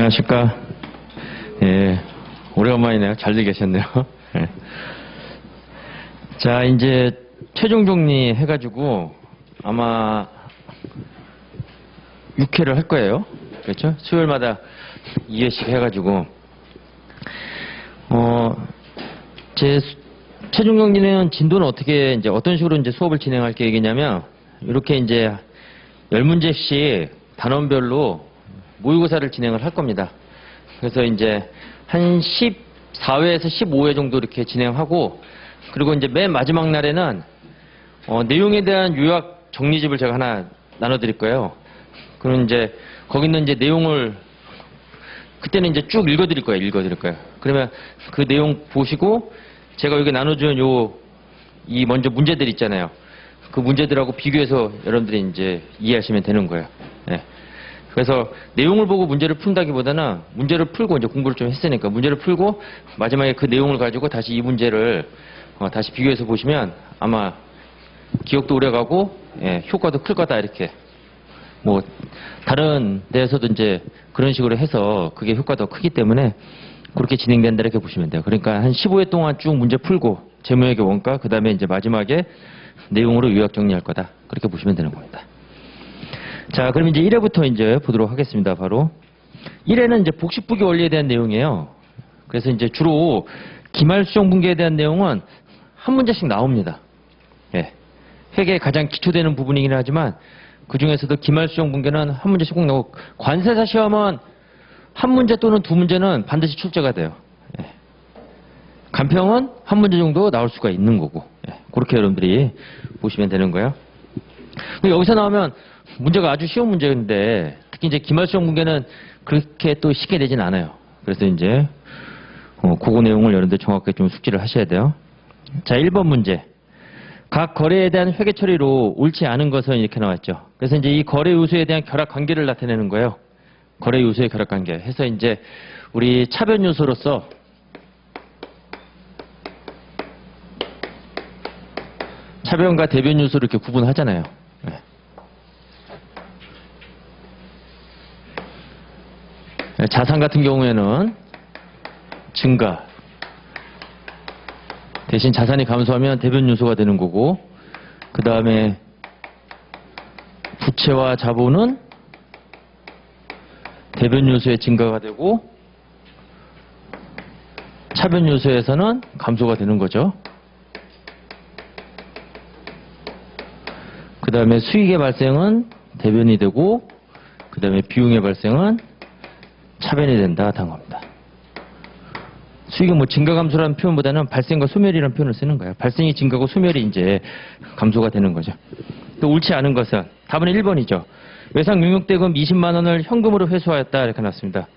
안녕하십니까. 예, 오래간만이네요. 잘들 계셨네요. 예. 자, 이제 최종 정리 해가지고 아마 6회를 할 거예요. 그렇죠? 수요일마다 2회씩 해가지고, 제 최종 정리는 진도는 어떻게, 이제 어떤 식으로 이제 수업을 진행할 계획이냐면, 이렇게 이제 10문제씩 단원별로 모의고사를 진행을 할 겁니다. 그래서 이제 한 14회에서 15회 정도 이렇게 진행하고, 그리고 이제 맨 마지막 날에는 내용에 대한 요약 정리집을 제가 하나 나눠드릴 거예요. 그럼 이제 거기 있는 이제 내용을 그때는 이제 쭉 읽어드릴 거예요. 그러면 그 내용 보시고 제가 여기 나눠준 이 먼저 문제들 있잖아요. 그 문제들하고 비교해서 여러분들이 이제 이해하시면 되는 거예요. 네. 그래서 내용을 보고 문제를 푼다기보다는 문제를 풀고 이제 공부를 좀 했으니까 문제를 풀고 마지막에 그 내용을 가지고 다시 이 문제를 다시 비교해서 보시면 아마 기억도 오래가고 효과도 클 거다 이렇게. 뭐 다른 데에서도 이제 그런 식으로 해서 그게 효과가 더 크기 때문에 그렇게 진행된다 이렇게 보시면 돼요. 그러니까 한 15회 동안 쭉 문제 풀고 제목의 원가 그 다음에 이제 마지막에 내용으로 요약 정리할 거다 그렇게 보시면 되는 겁니다. 자, 그럼 이제 1회부터 이제 보도록 하겠습니다. 바로 1회는 이제 복식부기 원리에 대한 내용이에요. 그래서 이제 주로 기말수정 분계에 대한 내용은 한 문제씩 나옵니다. 예. 회계에 가장 기초되는 부분이긴 하지만 그 중에서도 기말수정 분계는 한 문제씩 꼭 나오고 관세사 시험은 한 문제 또는 두 문제는 반드시 출제가 돼요. 예. 간평은 한 문제 정도 나올 수가 있는 거고 그렇게 여러분들이 보시면 되는 거예요. 여기서 나오면 문제가 아주 쉬운 문제인데 특히 이제 기말수정 분계는 그렇게 또 쉽게 되진 않아요. 그래서 이제 그거 내용을 여러분들 정확하게 좀 숙지를 하셔야 돼요. 자, 1번 문제. 각 거래에 대한 회계 처리로 옳지 않은 것은 이렇게 나왔죠. 그래서 이제 이 거래 요소에 대한 결합 관계를 나타내는 거예요. 거래 요소의 결합 관계. 해서 이제 우리 차변 요소로서 차변과 대변 요소를 이렇게 구분하잖아요. 자산 같은 경우에는 증가. 대신 자산이 감소하면 대변 요소가 되는 거고, 그 다음에 부채와 자본은 대변 요소의 증가가 되고, 차변 요소에서는 감소가 되는 거죠. 그 다음에 수익의 발생은 대변이 되고, 그 다음에 비용의 발생은 차변이 된다. 단 겁니다. 수익은 뭐 증가 감소라는 표현보다는 발생과 소멸이라는 표현을 쓰는 거예요. 발생이 증가고 소멸이 이제 감소가 되는 거죠. 또 옳지 않은 것은 답은 1번이죠. 외상 용역대금 20만 원을 현금으로 회수하였다 이렇게 나왔습니다.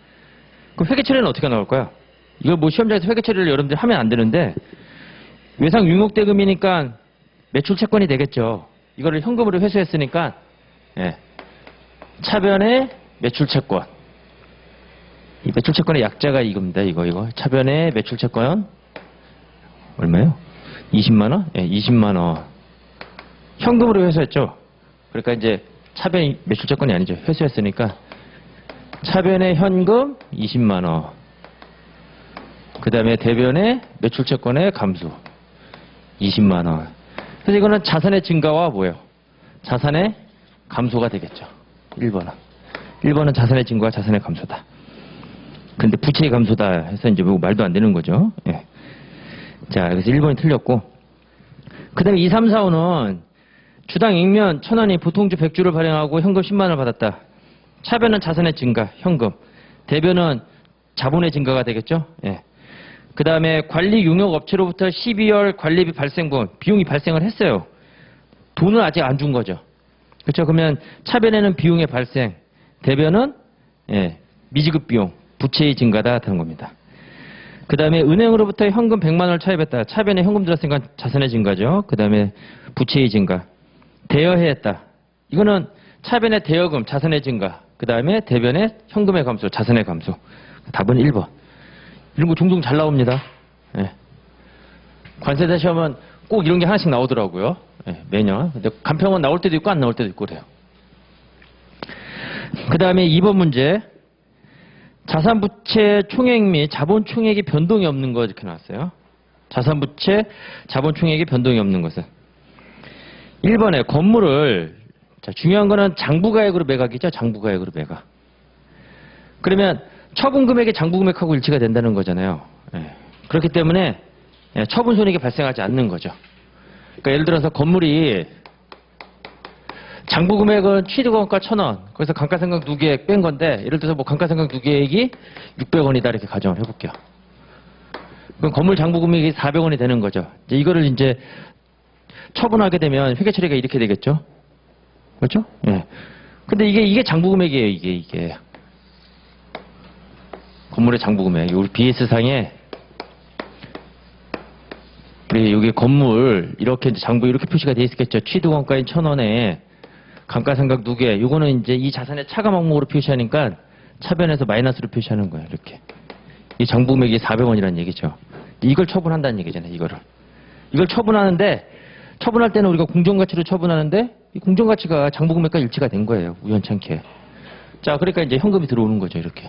그럼 회계 처리는 어떻게 나올까요? 이걸 뭐 시험장에서 회계 처리를 여러분들이 하면 안 되는데 외상 용역대금이니까 매출 채권이 되겠죠. 이거를 현금으로 회수했으니까 차변의 매출 채권. 이 매출채권의 약자가 이겁니다. 이거. 차변의 매출채권 얼마예요? 20만원? 20만원. 현금으로 회수했죠. 그러니까 이제 차변 매출채권이 아니죠. 회수했으니까 차변의 현금 20만원. 그 다음에 대변의 매출채권의 감소 20만원. 그래서 이거는 자산의 증가와 뭐예요? 자산의 감소가 되겠죠. 1번은. 1번은 자산의 증가와 자산의 감소다. 근데 부채의 감소다 해서 이제 뭐 말도 안 되는 거죠. 예. 자, 그래서 1번이 틀렸고. 그 다음에 2, 3, 4, 5는 주당 액면 1,000원이 보통주 100주를 발행하고 현금 10만 원을 받았다. 차변은 자산의 증가, 현금. 대변은 자본의 증가가 되겠죠. 예. 그 다음에 관리 용역 업체로부터 12월 관리비 발생분, 비용이 발생을 했어요. 돈은 아직 안 준 거죠. 그렇죠. 그러면 차변에는 비용의 발생, 대변은 미지급 비용. 부채의 증가다 하는 겁니다. 그 다음에 은행으로부터 현금 100만 원을 차입했다. 차변에 현금 들었으니까 자산의 증가죠. 그 다음에 부채의 증가. 대여했다. 이거는 차변의 대여금, 자산의 증가. 그 다음에 대변의 현금의 감소, 자산의 감소. 답은 1번. 이런 거 종종 잘 나옵니다. 관세사 시험은 꼭 이런 게 하나씩 나오더라고요. 매년. 근데 간평은 나올 때도 있고 안 나올 때도 있고 그래요. 그 다음에 2번 문제. 자산부채 총액 및 자본 총액이 변동이 없는 거 이렇게 나왔어요. 자산부채 자본 총액이 변동이 없는 것은 1번에 건물을 자, 중요한 거는 장부가액으로 매각이죠. 장부가액으로 매각. 그러면 처분 금액이 장부 금액하고 일치가 된다는 거잖아요. 예. 그렇기 때문에 예, 처분 손익이 발생하지 않는 거죠. 그러니까 예를 들어서 건물이 장부 금액은 취득원가 1,000원, 거기서 감가상각 누계액 뺀 건데, 예를 들어서 뭐 감가상각 누계액이 600원이다 이렇게 가정을 해볼게요. 그럼 건물 장부 금액이 400원이 되는 거죠. 이제 이거를 이제 처분하게 되면 회계 처리가 이렇게 되겠죠. 그렇죠? 예. 근데 이게 장부 금액이에요. 이게 건물의 장부 금액. 우리 BS 상에 우리 여기 건물 이렇게 이제 장부 이렇게 표시가 돼 있겠죠. 취득원가인 1,000원에 감가상각 누계, 요거는 이제 이 자산의 차감 항목으로 표시하니까 차변에서 마이너스로 표시하는 거예요. 이렇게. 이 장부 금액이 400원이라는 얘기죠. 이걸 처분한다는 얘기잖아요. 이걸 처분하는데, 처분할 때는 우리가 공정가치로 처분하는데, 이 공정가치가 장부 금액과 일치가 된 거예요. 우연찮게. 자, 그러니까 이제 현금이 들어오는 거죠. 이렇게.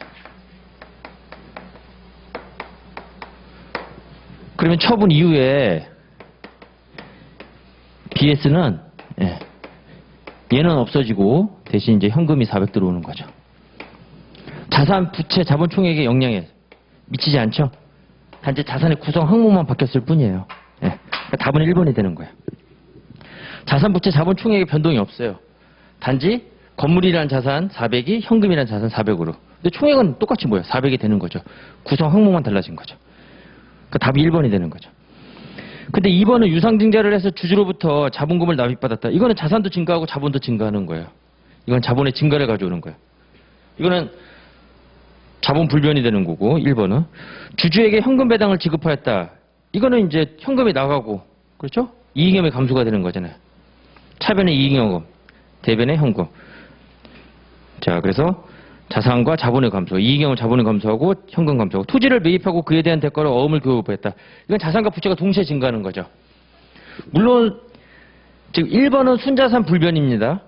그러면 처분 이후에 BS는 예, 얘는 없어지고 대신 이제 현금이 400 들어오는 거죠. 자산, 부채, 자본 총액의 영향에 미치지 않죠. 단지 자산의 구성 항목만 바뀌었을 뿐이에요. 예, 그러니까 답은 1번이 되는 거예요. 자산, 부채, 자본 총액의 변동이 없어요. 단지 건물이라는 자산 400이 현금이라는 자산 400으로. 근데 총액은 똑같이 뭐예요? 400이 되는 거죠. 구성 항목만 달라진 거죠. 그러니까 답이 1번이 되는 거죠. 근데 2번은 유상증자를 해서 주주로부터 자본금을 납입받았다. 이거는 자산도 증가하고 자본도 증가하는 거예요. 이건 자본의 증가를 가져오는 거예요. 이거는 자본 불변이 되는 거고 1번은 주주에게 현금 배당을 지급하였다. 이거는 이제 현금이 나가고 그렇죠? 이익염의 감소가 되는 거잖아요. 차변의 이익여금, 대변의 현금. 자, 그래서 자산과 자본의 감소, 이익형은 자본의 감소하고 현금 감소하고 토지를 매입하고 그에 대한 대가로 어음을 교부했다. 이건 자산과 부채가 동시에 증가하는 거죠. 물론 지금 1번은 순자산 불변입니다.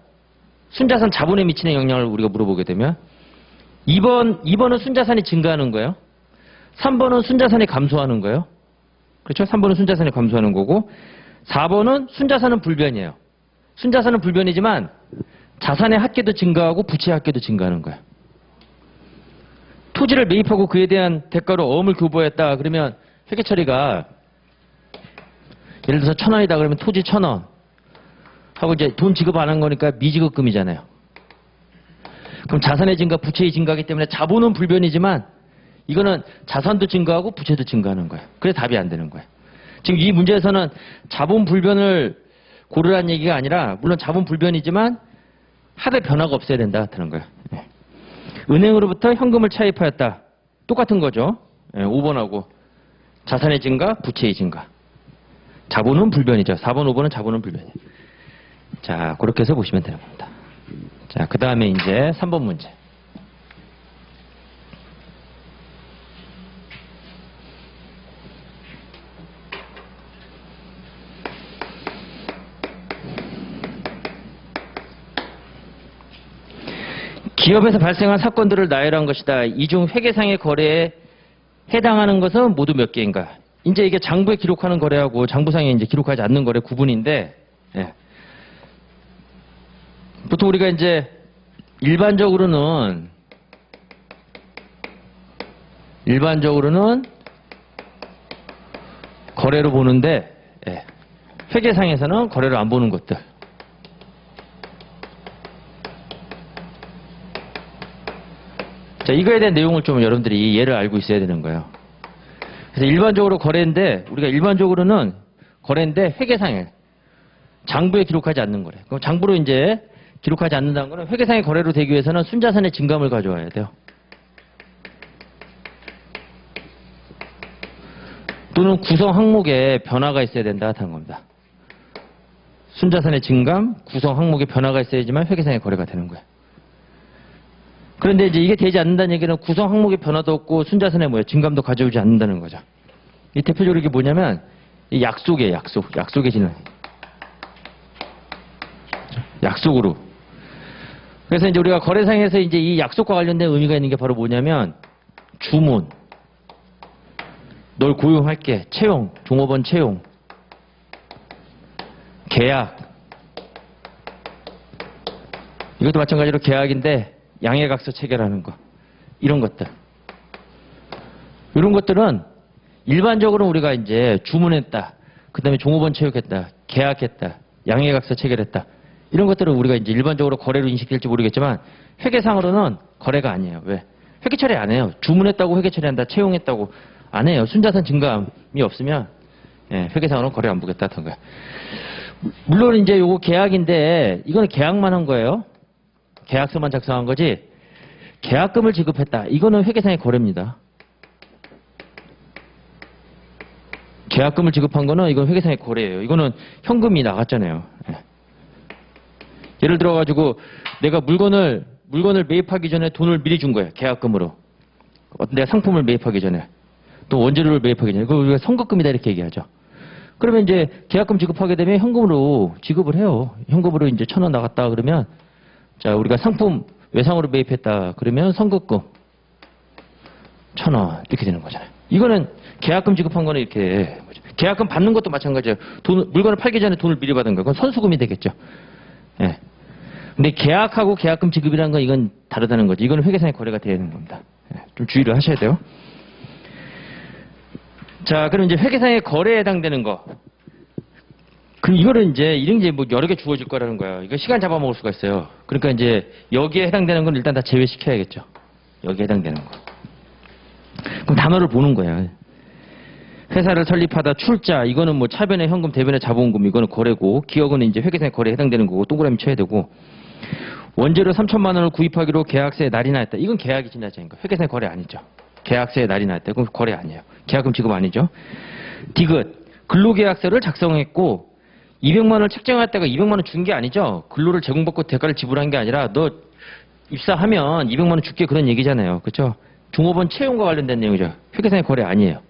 순자산 자본에 미치는 영향을 우리가 물어보게 되면 2번은 순자산이 증가하는 거예요. 3번은 순자산이 감소하는 거예요. 그렇죠? 3번은 순자산이 감소하는 거고 4번은 순자산은 불변이에요. 순자산은 불변이지만 자산의 합계도 증가하고 부채의 합계도 증가하는 거예요. 토지를 매입하고 그에 대한 대가로 어음을 교부했다. 그러면 회계 처리가 예를 들어서 1,000원이다 그러면 토지 1,000원 하고 이제 돈 지급 안 한 거니까 미지급금이잖아요. 그럼 자산의 증가, 부채의 증가하기 때문에 자본은 불변이지만 이거는 자산도 증가하고 부채도 증가하는 거예요. 그래서 답이 안 되는 거예요. 지금 이 문제에서는 자본 불변을 고르라는 얘기가 아니라 물론 자본 불변이지만 합의 변화가 없어야 된다 하는 거예요. 은행으로부터 현금을 차입하였다. 똑같은 거죠. 5번하고 자산의 증가, 부채의 증가. 자본은 불변이죠. 4번, 5번은 자본은 불변이에요. 자, 그렇게 해서 보시면 되는 겁니다. 자, 그 다음에 이제 3번 문제. 기업에서 발생한 사건들을 나열한 것이다. 이 중 회계상의 거래에 해당하는 것은 모두 몇 개인가? 이제 이게 장부에 기록하는 거래하고 장부상에 이제 기록하지 않는 거래 구분인데, 예. 보통 우리가 이제 일반적으로는 거래로 보는데, 예. 회계상에서는 거래로 안 보는 것들. 자, 이거에 대한 내용을 좀 여러분들이 이해를 알고 있어야 되는 거예요. 그래서 일반적으로 거래인데, 우리가 일반적으로는 거래인데 회계상에 장부에 기록하지 않는 거래. 그럼 장부로 이제 기록하지 않는다는 거는 회계상의 거래로 되기 위해서는 순자산의 증감을 가져와야 돼요. 또는 구성 항목에 변화가 있어야 된다 하는 겁니다. 순자산의 증감, 구성 항목에 변화가 있어야지만 회계상의 거래가 되는 거예요. 그런데 이제 이게 되지 않는다는 얘기는 구성 항목의 변화도 없고 순자산의 증감도 가져오지 않는다는 거죠. 이 대표적으로 이게 뭐냐면 이 약속이에요. 약속의 진행. 약속으로. 그래서 이제 우리가 거래상에서 이제 이 약속과 관련된 의미가 있는 게 바로 뭐냐면 주문, 널 고용할게, 채용, 종업원 채용, 계약. 이것도 마찬가지로 계약인데 양해각서 체결하는 거. 이런 것들. 이런 것들은 일반적으로 우리가 이제 주문했다. 그 다음에 종업원 채용했다. 계약했다. 양해각서 체결했다. 이런 것들은 우리가 이제 일반적으로 거래로 인식될지 모르겠지만 회계상으로는 거래가 아니에요. 왜? 회계 처리 안 해요. 주문했다고 회계 처리한다. 채용했다고 안 해요. 순자산 증감이 없으면 회계상으로는 거래 안 보겠다던가. 물론 이제 요거 계약인데 이거는 계약만 한 거예요. 계약서만 작성한 거지. 계약금을 지급했다. 이거는 회계상의 거래입니다. 계약금을 지급한 거는 이건 회계상의 거래예요. 이거는 현금이 나갔잖아요. 예를 들어 가지고 내가 물건을 매입하기 전에 돈을 미리 준 거예요. 계약금으로. 내가 상품을 매입하기 전에. 또 원재료를 매입하기 전에. 그걸 우리가 선급금이다 이렇게 얘기하죠. 그러면 이제 계약금 지급하게 되면 현금으로 지급을 해요. 현금으로 이제 1,000원 나갔다 그러면 자, 우리가 상품 외상으로 매입했다 그러면 선급금 1,000원 이렇게 되는 거잖아요. 이거는 계약금 지급한 거는 이렇게 계약금 받는 것도 마찬가지예요. 물건을 팔기 전에 돈을 미리 받은 거. 그건 선수금이 되겠죠. 예. 근데 계약하고 계약금 지급이라는 건 이건 다르다는 거죠. 이거는 회계상의 거래가 되는 겁니다. 예. 좀 주의를 하셔야 돼요. 자, 그럼 이제 회계상의 거래에 해당되는 거. 그럼 이거는 이제 이런 게 뭐 여러 개 주어질 거라는 거예요. 이거 시간 잡아먹을 수가 있어요. 그러니까 이제 여기에 해당되는 건 일단 다 제외시켜야겠죠. 여기에 해당되는 거. 그럼 단어를 보는 거예요. 회사를 설립하다 출자, 이거는 뭐 차변의 현금, 대변의 자본금, 이거는 거래고, 기억은 이제 회계상의 거래에 해당되는 거고, 동그라미 쳐야 되고, 원재료 3,000만 원을 구입하기로 계약서에 날인하 했다. 이건 계약이 지나자는 거예요. 회계상의 거래 아니죠. 계약서에 날인하 했다. 그건 거래 아니에요. 계약금 지급 아니죠. 디귿, 근로계약서를 작성했고, 200만 원을 책정했다가 200만 원 준 게 아니죠. 근로를 제공받고 대가를 지불한 게 아니라, 너 입사하면 200만 원 줄게 그런 얘기잖아요. 그렇죠? 종업원 채용과 관련된 내용이죠. 회계상의 거래 아니에요.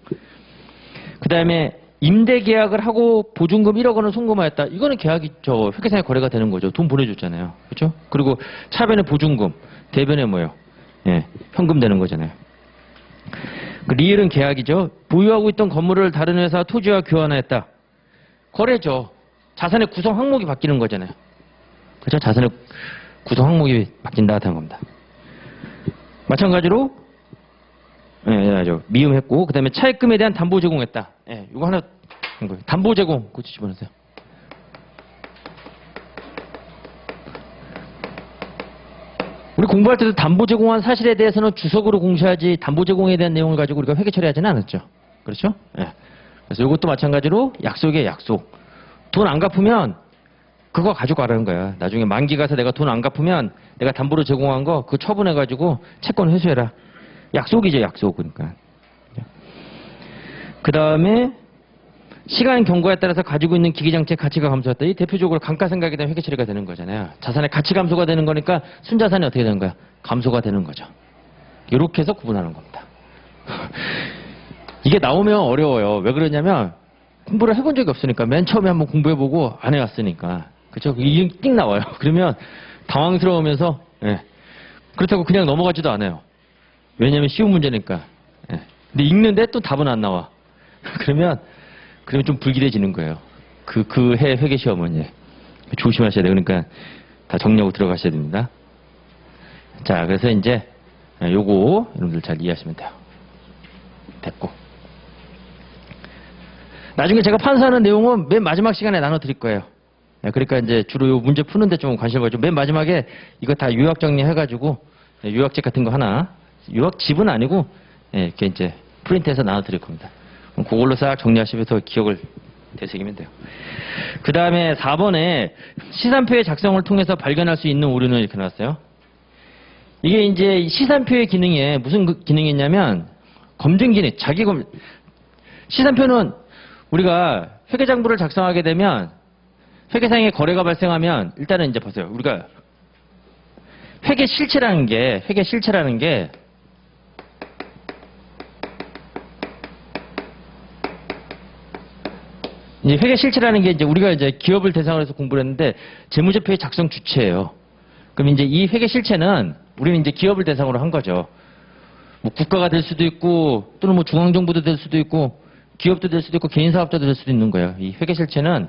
그 다음에 임대계약을 하고 보증금 1억 원을 송금하였다. 이거는 계약이 회계상의 거래가 되는 거죠. 돈 보내줬잖아요. 그렇죠? 그리고 차변의 보증금, 대변의 뭐요? 예, 현금 되는 거잖아요. 그 리을은 계약이죠. 보유하고 있던 건물을 다른 회사 토지와 교환하였다. 거래죠. 자산의 구성 항목이 바뀌는 거잖아요. 그렇죠? 자산의 구성 항목이 바뀐다 하는 겁니다. 마찬가지로 미음했고, 그 다음에 차입금에 대한 담보 제공했다. 예, 이거 하나, 담보 제공, 그거 집어넣으세요. 우리 공부할 때도 담보 제공한 사실에 대해서는 주석으로 공시하지 담보 제공에 대한 내용을 가지고 우리가 회계 처리하지는 않았죠. 그렇죠? 예. 그래서 이것도 마찬가지로 약속의 약속. 돈 안 갚으면 그거 가져가라는 거야. 나중에 만기 가서 내가 돈 안 갚으면 내가 담보로 제공한 거 그거 처분해가지고 채권 회수해라. 약속이죠, 약속. 그러니까. 그 다음에 시간 경과에 따라서 가지고 있는 기기장치의 가치가 감소했다. 이 대표적으로 감가상각에 대한 회계 처리가 되는 거잖아요. 자산의 가치 감소가 되는 거니까 순자산이 어떻게 되는 거야? 감소가 되는 거죠. 이렇게 해서 구분하는 겁니다. 이게 나오면 어려워요. 왜 그러냐면 공부를 해본 적이 없으니까. 맨 처음에 한번 공부해보고 안 해왔으니까. 그렇죠? 이게 띵 나와요. 그러면 당황스러우면서 그렇다고 그냥 넘어가지도 않아요. 왜냐면 쉬운 문제니까. 근데 읽는데 또 답은 안 나와. 그러면 좀 불길해지는 거예요. 그 해 회계 시험은. 조심하셔야 돼요. 그러니까 다 정리하고 들어가셔야 됩니다. 자, 그래서 이제 요거 여러분들 잘 이해하시면 돼요. 됐고. 나중에 제가 판사하는 내용은 맨 마지막 시간에 나눠 드릴 거예요. 그러니까 이제 주로 요 문제 푸는데 좀 관심을 가지고 맨 마지막에 이거 다 요약 정리해가지고 요약집 같은 거 하나, 요약집은 아니고 이렇게 이제 프린트해서 나눠 드릴 겁니다. 그걸로 싹 정리하시면서 기억을 되새기면 돼요. 그 다음에 4번에 시산표의 작성을 통해서 발견할 수 있는 오류는 이렇게 나왔어요. 이게 이제 시산표의 기능에 무슨 기능이 있냐면 검증 기능, 시산표는 우리가 회계장부를 작성하게 되면 회계상의 거래가 발생하면 일단은 이제 보세요. 우리가 회계 실체라는 게 이제 회계 실체라는 게 이제 우리가 이제 기업을 대상으로 해서 공부를 했는데 재무제표의 작성 주체예요. 그럼 이제 이 회계 실체는 우리는 이제 기업을 대상으로 한 거죠. 뭐 국가가 될 수도 있고 또는 뭐 중앙정부도 될 수도 있고 기업도 될 수도 있고 개인 사업자도 될 수도 있는 거예요. 이 회계 실체는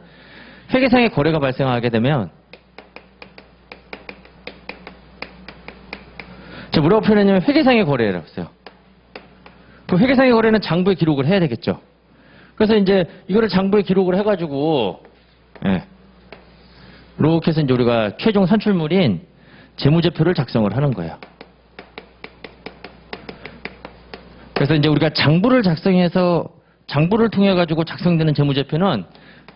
회계상의 거래가 발생하게 되면 제가 뭐라고 표현했냐면 회계상의 거래라고 했어요. 그 회계상의 거래는 장부에 기록을 해야 되겠죠. 그래서 이제 이거를 장부에 기록을 해가지고 이렇게 해서 이제 우리가 최종 산출물인 재무제표를 작성을 하는 거예요. 그래서 이제 우리가 장부를 작성해서 장부를 통해 가지고 작성되는 재무제표는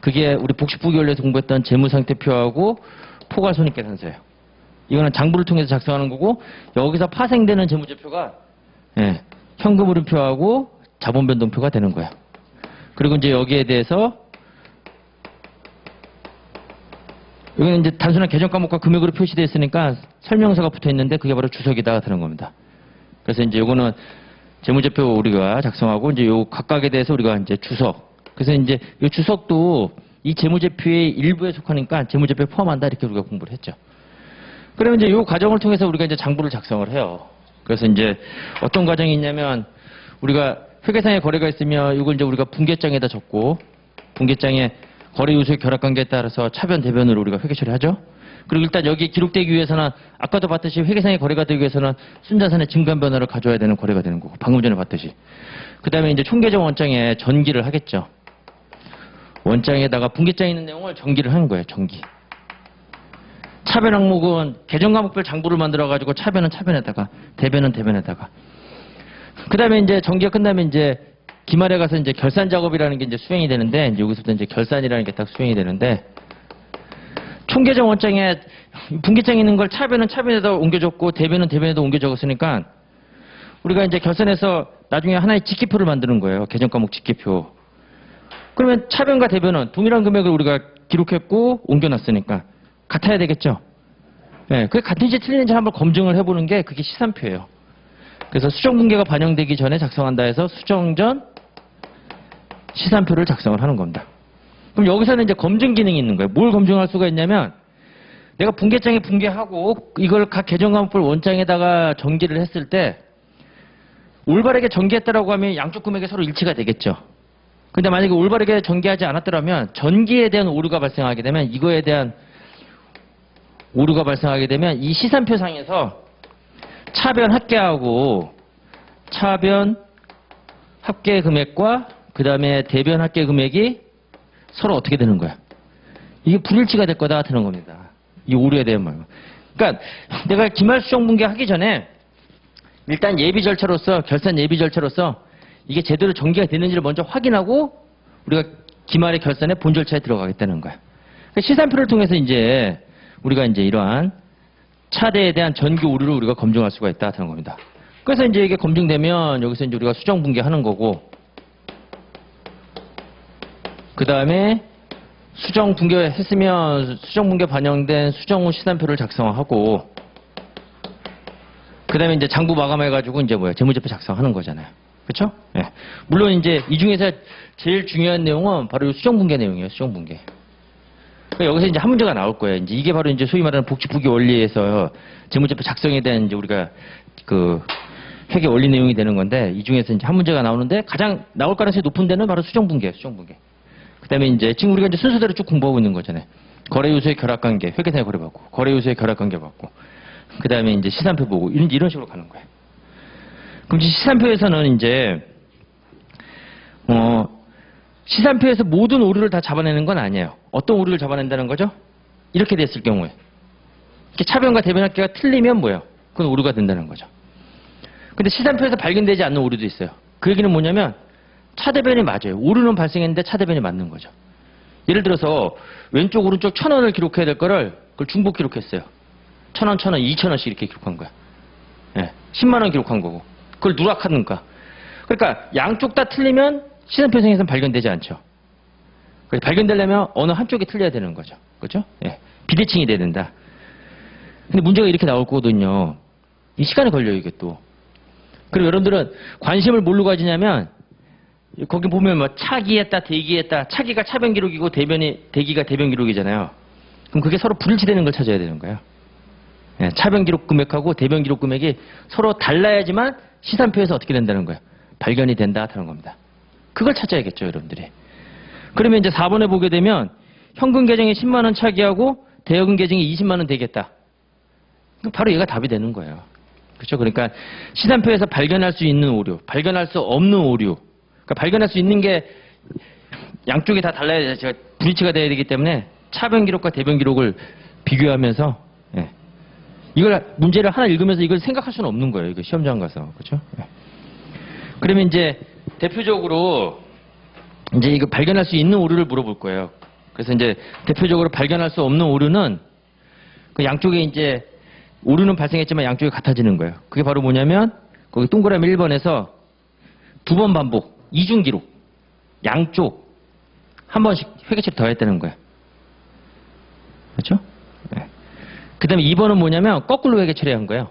그게 우리 복식부기원리에서 공부했던 재무상태표하고 포괄손익계산서예요. 이거는 장부를 통해서 작성하는 거고 여기서 파생되는 재무제표가 현금흐름표하고 자본변동표가 되는 거예요. 그리고 이제 여기에 대해서 여기는 이제 단순한 계정 과목과 금액으로 표시되어 있으니까 설명서가 붙어 있는데 그게 바로 주석이다 되는 겁니다. 그래서 이제 요거는 재무제표 우리가 작성하고 이제 요 각각에 대해서 우리가 이제 주석. 그래서 이제 이 주석도 이 재무제표의 일부에 속하니까 재무제표에 포함한다 이렇게 우리가 공부를 했죠. 그러면 이제 요 과정을 통해서 우리가 이제 장부를 작성을 해요. 그래서 이제 어떤 과정이 있냐면 우리가 회계상의 거래가 있으면 이걸 이제 우리가 분계장에다 적고 분계장에 거래 요소의 결합관계에 따라서 차변 대변으로 우리가 회계 처리하죠. 그리고 일단 여기에 기록되기 위해서는 아까도 봤듯이 회계상의 거래가 되기 위해서는 순자산의 증감 변화를 가져야 되는 거래가 되는 거고 방금 전에 봤듯이 그 다음에 이제 총계정 원장에 전기를 하겠죠. 원장에다가 분계장에 있는 내용을 전기를 하는 거예요. 전기. 차변 항목은 계정 과목별 장부를 만들어 가지고 차변은 차변에다가 대변은 대변에다가 그 다음에 이제 전기가 끝나면 이제 기말에 가서 이제 결산 작업이라는 게 이제 수행이 되는데 이제 여기서부터 이제 결산이라는 게 딱 수행이 되는데 총계정 원장에 분계장에 있는 걸 차변은 차변에다 옮겨줬고 대변은 대변에다 옮겨 적었으니까 우리가 이제 결산해서 나중에 하나의 직계표를 만드는 거예요. 계정 과목 직계표. 그러면 차변과 대변은 동일한 금액을 우리가 기록했고 옮겨놨으니까 같아야 되겠죠. 네, 그게 같은지 틀리는지 한번 검증을 해보는 게 그게 시산표예요. 그래서 수정분계가 반영되기 전에 작성한다 해서 수정 전 시산표를 작성을 하는 겁니다. 그럼 여기서는 이제 검증 기능이 있는 거예요. 뭘 검증할 수가 있냐면 내가 분계장에 분계하고 이걸 각 계정과목별 원장에다가 전기를 했을 때 올바르게 전기했다라고 하면 양쪽 금액이 서로 일치가 되겠죠. 근데 만약에 올바르게 전기하지 않았더라면 전기에 대한 오류가 발생하게 되면 이거에 대한 오류가 발생하게 되면 이 시산표상에서 차변 합계하고 차변 합계 금액과 그 다음에 대변 합계 금액이 서로 어떻게 되는 거야? 이게 불일치가 될 거다 되는 겁니다. 이 오류에 대한 말. 그러니까 내가 기말 수정 분계 하기 전에 일단 예비 절차로서 결산 예비 절차로서 이게 제대로 전개가 되는지를 먼저 확인하고 우리가 기말의 결산의 본 절차에 들어가겠다는 거야. 그러니까 시산표를 통해서 이제 우리가 이제 이러한 차대에 대한 전기 오류를 우리가 검증할 수가 있다 하는 겁니다. 그래서 이제 이게 검증되면 여기서 이제 우리가 수정 분계하는 거고 그 다음에 수정 분계했으면 수정 분계 반영된 수정 후 시산표를 작성하고 그 다음에 이제 장부 마감해가지고 이제 재무제표 작성하는 거잖아요. 그렇죠? 네. 물론 이제 이 중에서 제일 중요한 내용은 바로 이 수정 분계 내용이에요. 수정 분계. 그러니까 여기서 이제 한 문제가 나올 거예요. 이제 이게 바로 이제 소위 말하는 복지부기 원리에서 재무제표 작성에 대한 이제 우리가 그 회계 원리 내용이 되는 건데 이 중에서 이제 한 문제가 나오는데 가장 나올 가능성이 높은 데는 바로 수정 분계예요. 수정 분계. 그다음에 이제 지금 우리가 이제 순서대로 쭉 공부하고 있는 거잖아요. 거래 요소의 결합 관계, 회계상의 거래 받고, 거래 요소의 결합 관계 받고, 그다음에 이제 시산표 보고 이런 식으로 가는 거예요. 그럼 이제 시산표에서는 이제 시산표에서 모든 오류를 다 잡아내는 건 아니에요. 어떤 오류를 잡아낸다는 거죠? 이렇게 됐을 경우에 이렇게 차변과 대변 합계가 틀리면 뭐예요? 그건 오류가 된다는 거죠. 근데 시산표에서 발견되지 않는 오류도 있어요. 그 얘기는 뭐냐면 차대변이 맞아요. 오류는 발생했는데 차대변이 맞는 거죠. 예를 들어서 왼쪽 오른쪽 1,000원을 기록해야 될 거를 그걸 중복 기록했어요. 1,000원, 1,000원, 2,000원씩 이렇게 기록한 거야. 예, 10만 원 기록한 거고 그걸 누락하는가. 그러니까 양쪽 다 틀리면 시산표상에서는 발견되지 않죠. 그래서 발견되려면 어느 한쪽이 틀려야 되는 거죠. 그렇죠? 예, 비대칭이 돼야 된다. 근데 문제가 이렇게 나올 거거든요. 이 시간이 걸려요, 이게 또. 그리고 여러분들은 관심을 뭘로 가지냐면 거기 보면 뭐 차기했다, 대기했다. 차기가 차변 기록이고 대기가 대변 기록이잖아요. 그럼 그게 서로 불일치되는 걸 찾아야 되는 거예요. 예, 차변 기록 금액하고 대변 기록 금액이 서로 달라야지만 시산표에서 어떻게 된다는 거예요? 발견이 된다 하는 겁니다. 그걸 찾아야겠죠, 여러분들이. 그러면 이제 4번에 보게 되면 현금 계정에 10만 원 차기하고 대여금 계정에 20만 원 되겠다. 바로 얘가 답이 되는 거예요. 그렇죠? 그러니까 시산표에서 발견할 수 있는 오류, 발견할 수 없는 오류. 그러니까 발견할 수 있는 게 양쪽이 다 달라야 제가 브리치가 돼야 되기 때문에 차변 기록과 대변 기록을 비교하면서 예. 이걸 문제를 하나 읽으면서 이걸 생각할 수는 없는 거예요. 이거 시험장 가서. 그렇죠? 예. 그러면 이제 대표적으로 이제 이거 발견할 수 있는 오류를 물어볼 거예요. 그래서 이제 대표적으로 발견할 수 없는 오류는 그 양쪽에 이제 오류는 발생했지만 양쪽이 같아지는 거예요. 그게 바로 뭐냐면 거기 동그라미 1번에서 두 번 반복, 이중 기록, 양쪽 한 번씩 회계처리 더 했다는 거예요. 그렇죠? 네. 그 다음에 2번은 뭐냐면 거꾸로 회계 처리한 거예요.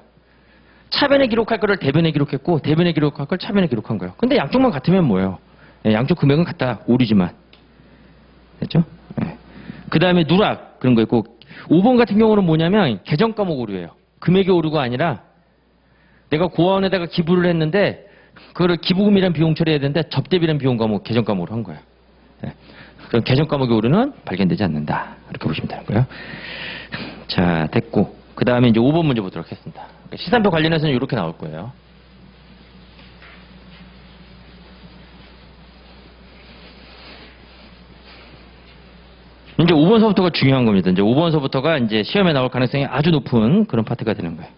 차변에 기록할 거를 대변에 기록했고 대변에 기록할 걸 차변에 기록한 거예요. 근데 양쪽만 같으면 뭐예요? 네, 양쪽 금액은 같다. 오류지만. 됐죠? 네. 그 다음에 누락 그런 거 있고 5번 같은 경우는 뭐냐면 계정 과목 오류예요. 금액이 오류가 아니라 내가 고아원에다가 기부를 했는데 그거를 기부금이란 비용 처리해야 되는데 접대비란 비용 과목 계정 과목으로 한 거예요. 네. 그럼 계정 과목의 오류는 발견되지 않는다. 이렇게 보시면 되는 거예요. 자, 됐고. 그 다음에 이제 5번 문제 보도록 하겠습니다. 시산표 관련해서는 이렇게 나올 거예요. 이제 5번서부터가 중요한 겁니다. 이제 5번서부터가 이제 시험에 나올 가능성이 아주 높은 그런 파트가 되는 거예요.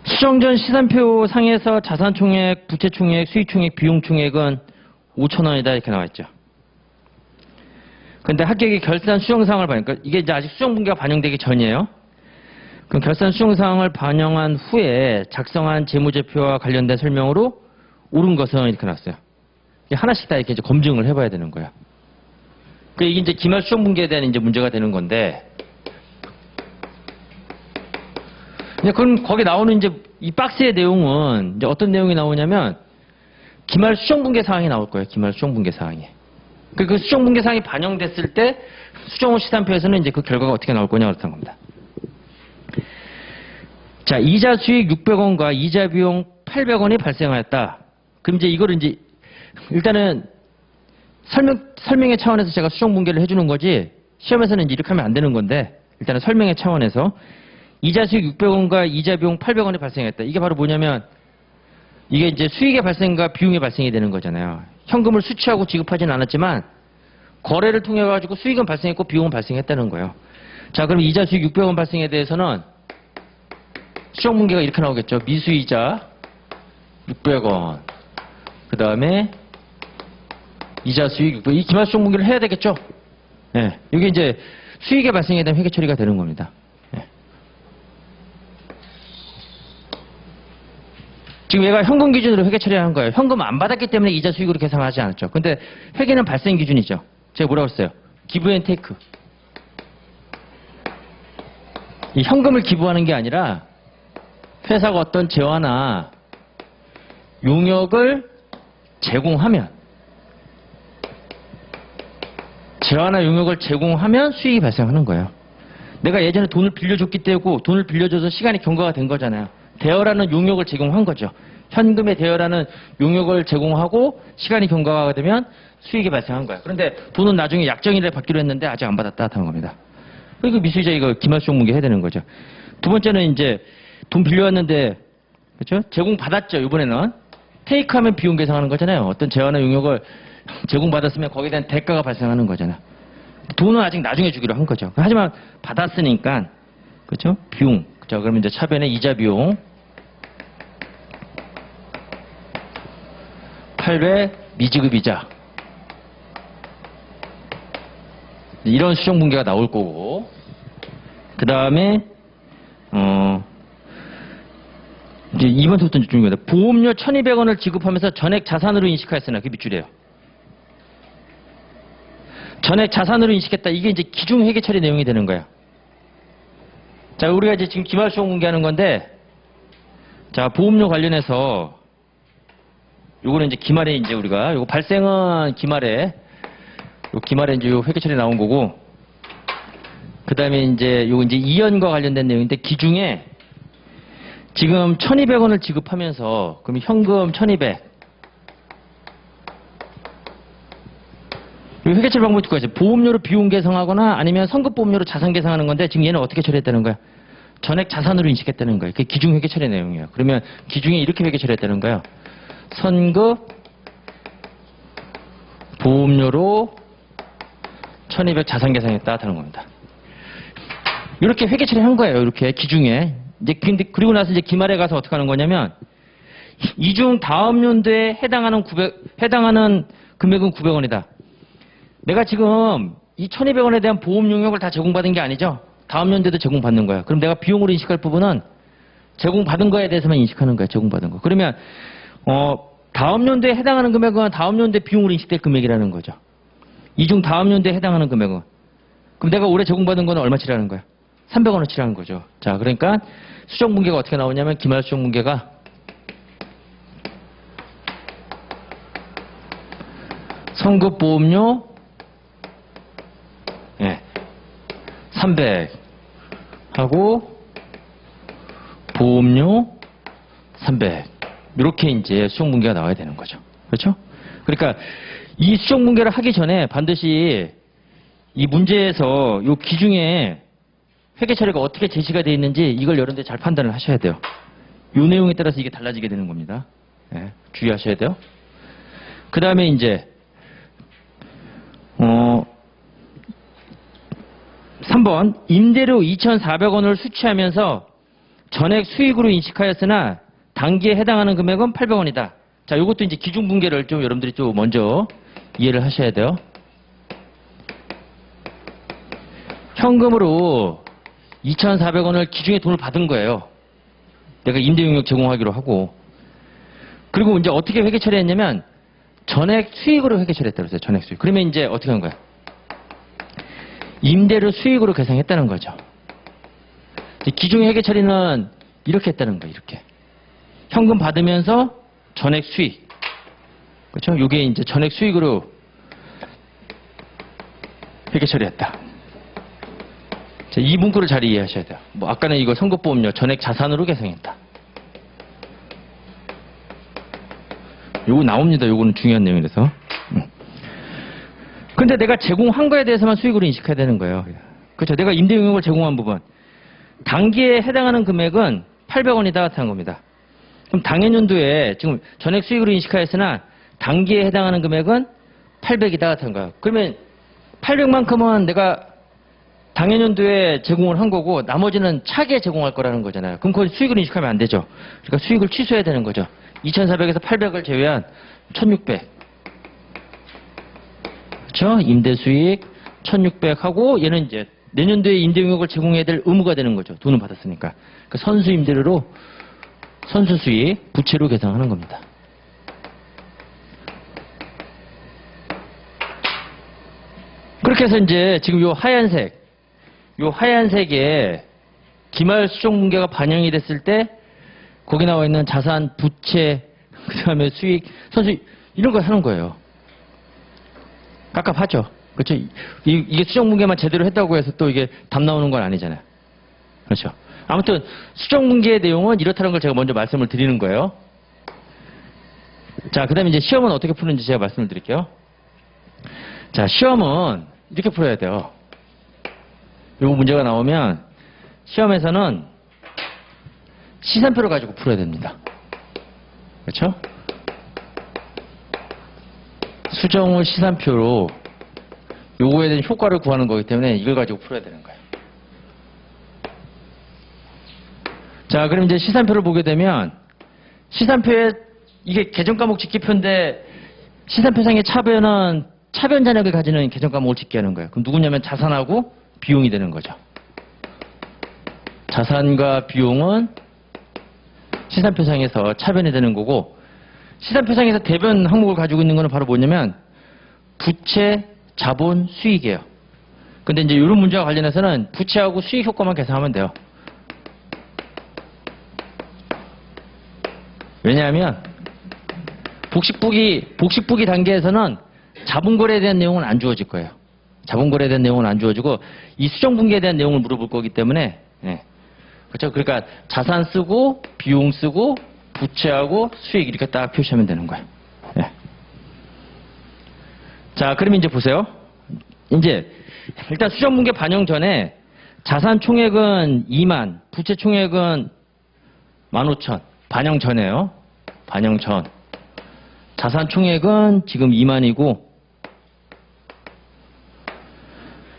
수정 전 시산표 상에서 자산 총액, 부채 총액, 수익 총액, 비용 총액은 5,000원이다 이렇게 나와 있죠. 근데 합격이 결산 수정사항을 그러니까 이게 이제 아직 수정 분기가 반영되기 전이에요. 그럼 결산 수정사항을 반영한 후에 작성한 재무제표와 관련된 설명으로 옳은 것은 이렇게 나왔어요. 하나씩 다 이렇게 이제 검증을 해봐야 되는 거예요. 이게 이제 기말 수정 분기에 대한 이제 문제가 되는 건데, 그럼 거기 나오는 이제 이 박스의 내용은 이제 어떤 내용이 나오냐면 기말 수정 분기 사항이 나올 거예요. 기말 수정 분기 사항이. 그 수정 분기 사항이 반영됐을 때 수정 후 시산표에서는 이제 그 결과가 어떻게 나올 거냐 그렇다는 겁니다. 자, 이자 수익 600원과 이자 비용 800원이 발생하였다. 그럼 이제 이거를 이제 일단은 설명의 차원에서 제가 수정 분기를 해주는 거지 시험에서는 이제 이렇게 하면 안 되는 건데 일단은 설명의 차원에서 이자 수익 600원과 이자 비용 800원이 발생했다. 이게 바로 뭐냐면 이게 이제 수익의 발생과 비용의 발생이 되는 거잖아요. 현금을 수취하고 지급하진 않았지만 거래를 통해 가지고 수익은 발생했고 비용은 발생했다는 거예요. 자, 그럼 이자 수익 600원 발생에 대해서는 수정 분기가 이렇게 나오겠죠. 미수이자 600원. 그 다음에 이자 수익 600원. 이 기말 수정 분기를 해야 되겠죠. 예. 이게 이제 수익의 발생에 대한 회계 처리가 되는 겁니다. 예. 지금 얘가 현금 기준으로 회계 처리하는 거예요. 현금 안 받았기 때문에 이자 수익으로 계산하지 않았죠. 근데 회계는 발생 기준이죠. 제가 뭐라고 했어요? 기브 앤 테이크. 이 현금을 기부하는 게 아니라 회사가 어떤 재화나 용역을 제공하면 수익이 발생하는 거예요. 내가 예전에 돈을 빌려줬기 때문에 돈을 빌려줘서 시간이 경과가 된 거잖아요. 대여라는 용역을 제공한 거죠. 현금의 대여라는 용역을 제공하고 시간이 경과가 되면 수익이 발생한 거예요. 그런데 돈은 나중에 약정일에 받기로 했는데 아직 안 받았다 하는 겁니다. 그리고 미수이자 이거 기말수정 분기 해야 되는 거죠. 두 번째는 이제 돈 빌려왔는데 그렇죠? 제공받았죠. 이번에는 테이크하면 비용 계산하는 거잖아요. 어떤 재화나 용역을 제공받았으면 거기에 대한 대가가 발생하는 거잖아요. 돈은 아직 나중에 주기로 한 거죠. 하지만 받았으니까 그렇죠? 비용. 자, 그러면 이제 차변의 이자 비용 8배 미지급 이자 이런 수정 분기가 나올 거고 그 다음에 이제 2번부터 중요합니다. 보험료 1,200원을 지급하면서 전액 자산으로 인식하였으나 그게 밑줄이에요. 전액 자산으로 인식했다. 이게 이제 기중 회계 처리 내용이 되는 거예요. 자, 우리가 이제 지금 기말 수정 분기하는 건데, 자, 보험료 관련해서 요거는 이제 기말에 이제 우리가 요거 발생은 기말에 이제 요 회계 처리 나온 거고, 그 다음에 이제 요거 이제 이연과 관련된 내용인데 기중에 지금 1,200원을 지급하면서 그럼 현금 1,200. 이 회계 처리 방법이 두 가지. 보험료로 비용 계상하거나 아니면 선급 보험료로 자산 계상하는 건데 지금 얘는 어떻게 처리했다는 거야? 전액 자산으로 인식했다는 거예요. 그게 기중 회계 처리 내용이에요. 그러면 기중에 이렇게 회계 처리했다는 거예요. 선급 보험료로 1,200 자산 계상했다 하는 겁니다. 이렇게 회계 처리한 거예요. 이렇게 기중에. 이제 그리고 나서 이제 기말에 가서 어떻게 하는 거냐면 이중 다음 연도에 해당하는 금액은 900원이다. 내가 지금 이 1,200원에 대한 보험 용역을 다 제공받은 게 아니죠. 다음 연도에도 제공받는 거야. 그럼 내가 비용으로 인식할 부분은 제공받은 거에 대해서만 인식하는 거야. 제공받은 거. 그러면 다음 연도에 해당하는 금액은 다음 연도에 비용으로 인식될 금액이라는 거죠. 이중 다음 연도에 해당하는 금액은. 그럼 내가 올해 제공받은 거는 얼마 치라는 거야? 300원을 치라는 거죠. 자, 그러니까 수정분계가 어떻게 나오냐면 기말 수정분계가 선급보험료 300 하고 보험료 300 이렇게 이제 수정분계가 나와야 되는 거죠. 그렇죠? 그러니까 이 수정분계를 하기 전에 반드시 이 문제에서 이 기중에 회계 처리가 어떻게 제시가 되어 있는지 이걸 여러분들 잘 판단을 하셔야 돼요. 이 내용에 따라서 이게 달라지게 되는 겁니다. 주의하셔야 돼요. 그 다음에 이제 3번 임대료 2,400원을 수취하면서 전액 수익으로 인식하였으나 단기에 해당하는 금액은 800원이다. 자, 이것도 이제 기중분계를 좀 여러분들이 좀 먼저 이해를 하셔야 돼요. 현금으로 2,400원을 기중에 돈을 받은 거예요. 내가 임대용역 제공하기로 하고. 그리고 이제 어떻게 회계 처리했냐면 전액 수익으로 회계 처리했다고 했어요. 전액 수익. 그러면 이제 어떻게 한 거야? 임대료 수익으로 계상했다는 거죠. 기중 회계 처리는 이렇게 했다는 거예요. 이렇게. 현금 받으면서 전액 수익. 그렇죠? 이게 이제 전액 수익으로 회계 처리했다. 자, 이 문구를 잘 이해하셔야 돼요. 뭐 아까는 이거 선급보험료 전액 자산으로 계상했다. 요거 나옵니다. 요거는 중요한 내용이라서. 근데 내가 제공한 거에 대해서만 수익으로 인식해야 되는 거예요. 그렇죠? 내가 임대용역을 제공한 부분. 단기에 해당하는 금액은 800원이다 하는 겁니다. 그럼 당해년도에 지금 전액 수익으로 인식하였으나 단기에 해당하는 금액은 800이다 하는 거예요. 그러면 800만큼은 내가 당해년도에 제공을 한 거고 나머지는 차기에 제공할 거라는 거잖아요. 그럼 그걸 수익으로 인식하면 안 되죠. 그러니까 수익을 취소해야 되는 거죠. 2,400에서 800을 제외한 1,600. 그렇죠? 임대 수익 1,600 하고 얘는 이제 내년도에 임대용역을 제공해야 될 의무가 되는 거죠. 돈을 받았으니까. 그러니까 선수 임대료로 선수 수익 부채로 계상하는 겁니다. 그렇게 해서 이제 지금 요 하얀색에 기말 수정분계가 반영이 됐을 때 거기 나와 있는 자산, 부채, 그 다음에 수익, 선수익 이런 걸 하는 거예요. 깝깝하죠. 그렇죠? 이게 수정분계만 제대로 했다고 해서 또 이게 답 나오는 건 아니잖아요. 그렇죠? 아무튼 수정분계의 내용은 이렇다는 걸 제가 먼저 말씀을 드리는 거예요. 자, 그 다음에 이제 시험은 어떻게 푸는지 제가 말씀을 드릴게요. 자, 시험은 이렇게 풀어야 돼요. 요 문제가 나오면 시험에서는 시산표를 가지고 풀어야 됩니다. 그렇죠? 수정 후 시산표로 요거에 대한 효과를 구하는 거기 때문에 이걸 가지고 풀어야 되는 거예요. 자, 그럼 이제 시산표를 보게 되면 시산표에 이게 개정과목 집기표인데 시산표상의 차변은 차변 잔액을 가지는 개정과목을 집계하는 거예요. 그럼 누구냐면 자산하고 비용이 되는 거죠. 자산과 비용은 시산표상에서 차변이 되는 거고 시산표상에서 대변 항목을 가지고 있는 거는 바로 뭐냐면 부채, 자본, 수익이에요. 근데 이제 이런 문제와 관련해서는 부채하고 수익 효과만 계산하면 돼요. 왜냐하면 복식부기 단계에서는 자본거래에 대한 내용은 안 주어질 거예요. 자본거래에 대한 내용은 안 주어지고 이 수정분계에 대한 내용을 물어볼 거기 때문에 그렇죠? 그러니까 자산 쓰고 비용 쓰고 부채하고 수익 이렇게 딱 표시하면 되는 거예요. 예. 자, 그러면 이제 보세요. 이제 일단 수정분계 반영 전에 자산 총액은 2만, 부채 총액은 15,000. 반영 전에요. 반영 전. 자산 총액은 지금 2만이고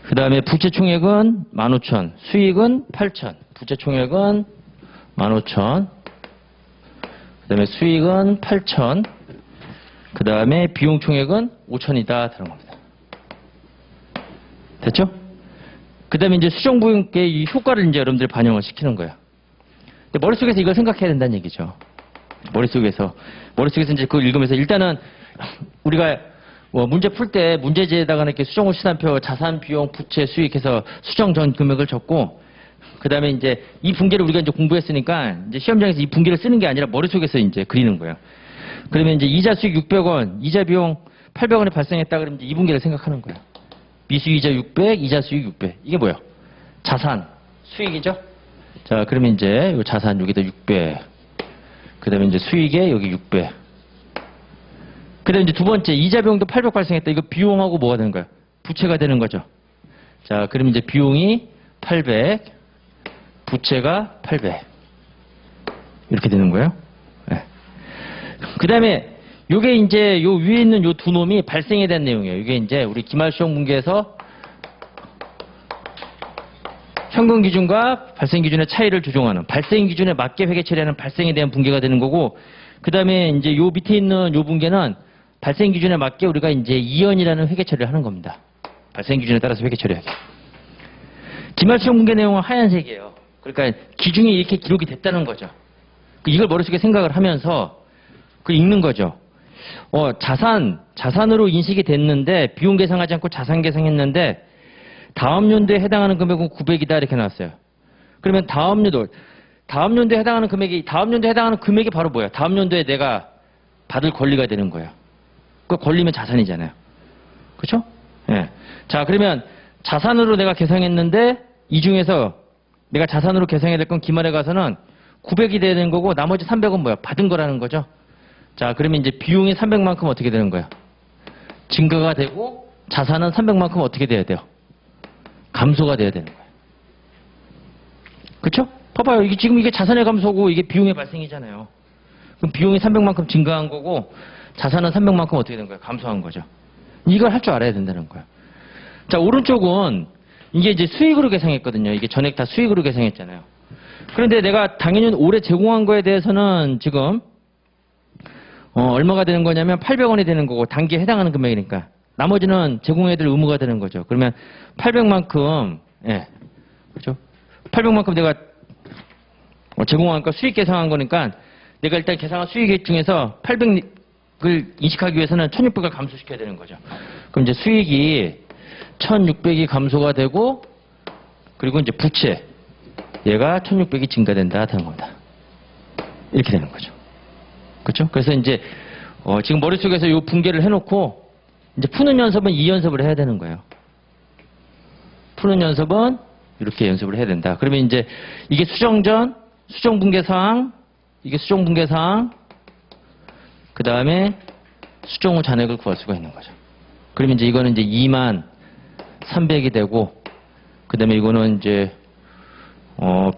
그 다음에 부채 총액은 15,000, 수익은 8,000. 부채 총액은 15,000. 그 다음에 수익은 8,000. 그 다음에 비용 총액은 5,000이다. 다른 겁니다. 됐죠? 그 다음에 이제 수정분계의 이 효과를 이제 여러분들이 반영을 시키는 거예요. 근데 머릿속에서 이걸 생각해야 된다는 얘기죠. 머릿속에서 이제 그걸 읽으면서 일단은 우리가 뭐 문제 풀 때 문제지에다가 이렇게 수정 후 시산표 자산, 비용, 부채, 수익해서 수정 전 금액을 적고 그 다음에 이제 이 분계를 우리가 이제 공부했으니까 이제 시험장에서 이 분계를 쓰는 게 아니라 머릿속에서 이제 그리는 거예요. 그러면 이제 이자 수익 600원, 이자 비용 800원이 발생했다 그러면 이제 이 분계를 생각하는 거예요. 미수 이자 600, 이자 수익 600. 이게 뭐야? 자산, 수익이죠? 자, 그러면 이제 요 자산 여기다 600. 그 다음에 이제 수익에 여기 600. 그 다음에 이제 두 번째, 이자 비용도 800 발생했다. 이거 비용하고 뭐가 되는 거야? 부채가 되는 거죠. 자, 그러면 이제 비용이 800, 부채가 800. 이렇게 되는 거예요. 네. 그 다음에 요게 이제 요 위에 있는 요 두 놈이 발생에 대한 내용이에요. 이게 이제 우리 기말수정 분계에서 현금 기준과 발생 기준의 차이를 조정하는 발생 기준에 맞게 회계 처리하는 발생에 대한 분계가 되는 거고 그 다음에 이제 요 밑에 있는 요 분계는 발생 기준에 맞게 우리가 이제 이연이라는 회계 처리를 하는 겁니다. 발생 기준에 따라서 회계 처리하기. 기말수정 분계 내용은 하얀색이에요. 그러니까 기준이 이렇게 기록이 됐다는 거죠. 이걸 머릿속에 생각을 하면서 그 읽는 거죠. 자산으로 인식이 됐는데 비용 계상하지 않고 자산 계상했는데 다음 연도에 해당하는 금액은 900이다 이렇게 나왔어요. 그러면 다음 연도에 해당하는 금액이 바로 뭐야? 다음 연도에 내가 받을 권리가 되는 거예요. 그 권리면 자산이잖아요. 그렇죠? 예. 자, 그러면 자산으로 내가 계상했는데 이 중에서 내가 자산으로 계상해야 될 건 기말에 가서는 900이 돼야 되는 거고 나머지 300은 뭐야? 받은 거라는 거죠. 자, 그러면 이제 비용이 300만큼 어떻게 되는 거야? 증가가 되고 자산은 300만큼 어떻게 돼야 돼요? 감소가 돼야 되는 거예요. 그렇죠? 봐봐요. 이게 자산의 감소고 이게 비용의 발생이잖아요. 그럼 비용이 300만큼 증가한 거고 자산은 300만큼 어떻게 된 거예요? 감소한 거죠. 이걸 할 줄 알아야 된다는 거예요. 자, 오른쪽은 이게 이제 수익으로 계상했거든요. 이게 전액 다 수익으로 계상했잖아요. 그런데 내가 당연히 올해 제공한 거에 대해서는 지금 얼마가 되는 거냐면 800원이 되는 거고 단기에 해당하는 금액이니까 나머지는 제공해야 될 의무가 되는 거죠. 그러면 800만큼 예, 그렇죠? 800만큼 내가 제공하니까 수익 계상한 거니까 내가 일단 계상한 수익액 중에서 800을 인식하기 위해서는 1600을 감소시켜야 되는 거죠. 그럼 이제 수익이 1600이 감소가 되고 그리고 이제 부채 얘가 1600이 증가된다 하는 겁니다. 이렇게 되는 거죠. 그렇죠? 그래서 이제 지금 머릿속에서 이 분계를 해놓고 이제 푸는 연습은 이 연습을 해야 되는 거예요. 푸는 연습은 이렇게 연습을 해야 된다. 그러면 이제 이게 수정전, 수정분계사항, 이게 수정분계사항, 그 다음에 수정 후 잔액을 구할 수가 있는 거죠. 그러면 이제 이거는 이제 2만 300이 되고, 그 다음에 이거는 이제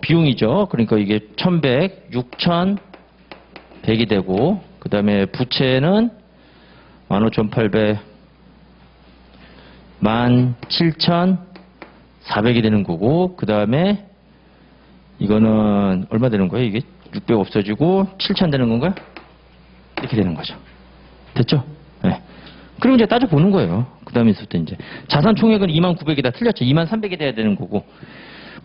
비용이죠. 그러니까 이게 1100, 6100이 되고, 그 다음에 부채는 15800, 17400이 되는 거고, 그 다음에 이거는 얼마 되는 거예요? 이게 600 없어지고 7000 되는 건가요? 이렇게 되는 거죠. 됐죠? 네. 그리고 이제 따져보는 거예요. 그 다음에부터 이제 자산 총액은 2900이다. 틀렸죠? 2300이 돼야 되는 거고,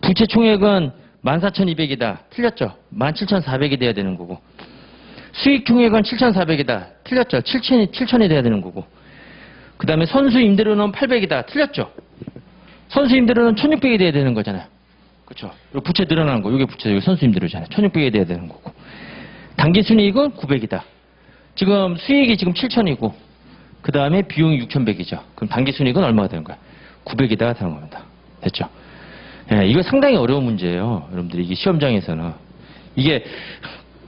부채 총액은 14200이다. 틀렸죠? 17400이 돼야 되는 거고, 수익 총액은 7400이다. 틀렸죠? 7000이 돼야 되는 거고, 그 다음에 선수 임대료는 800이다. 틀렸죠? 선수 임대료는 1600이 돼야 되는 거잖아요. 그렇죠? 부채 늘어난 거, 이게 부채, 여기 선수 임대료잖아요. 1600이 돼야 되는 거고, 단기 순이익은 900이다. 지금 수익이 지금 7000이고, 그 다음에 비용이 6100이죠. 그럼 단기 순이익은 얼마가 되는 거야? 900이다. 되는 겁니다. 됐죠? 예, 이거 상당히 어려운 문제예요. 여러분들이 이게 시험장에서는. 이게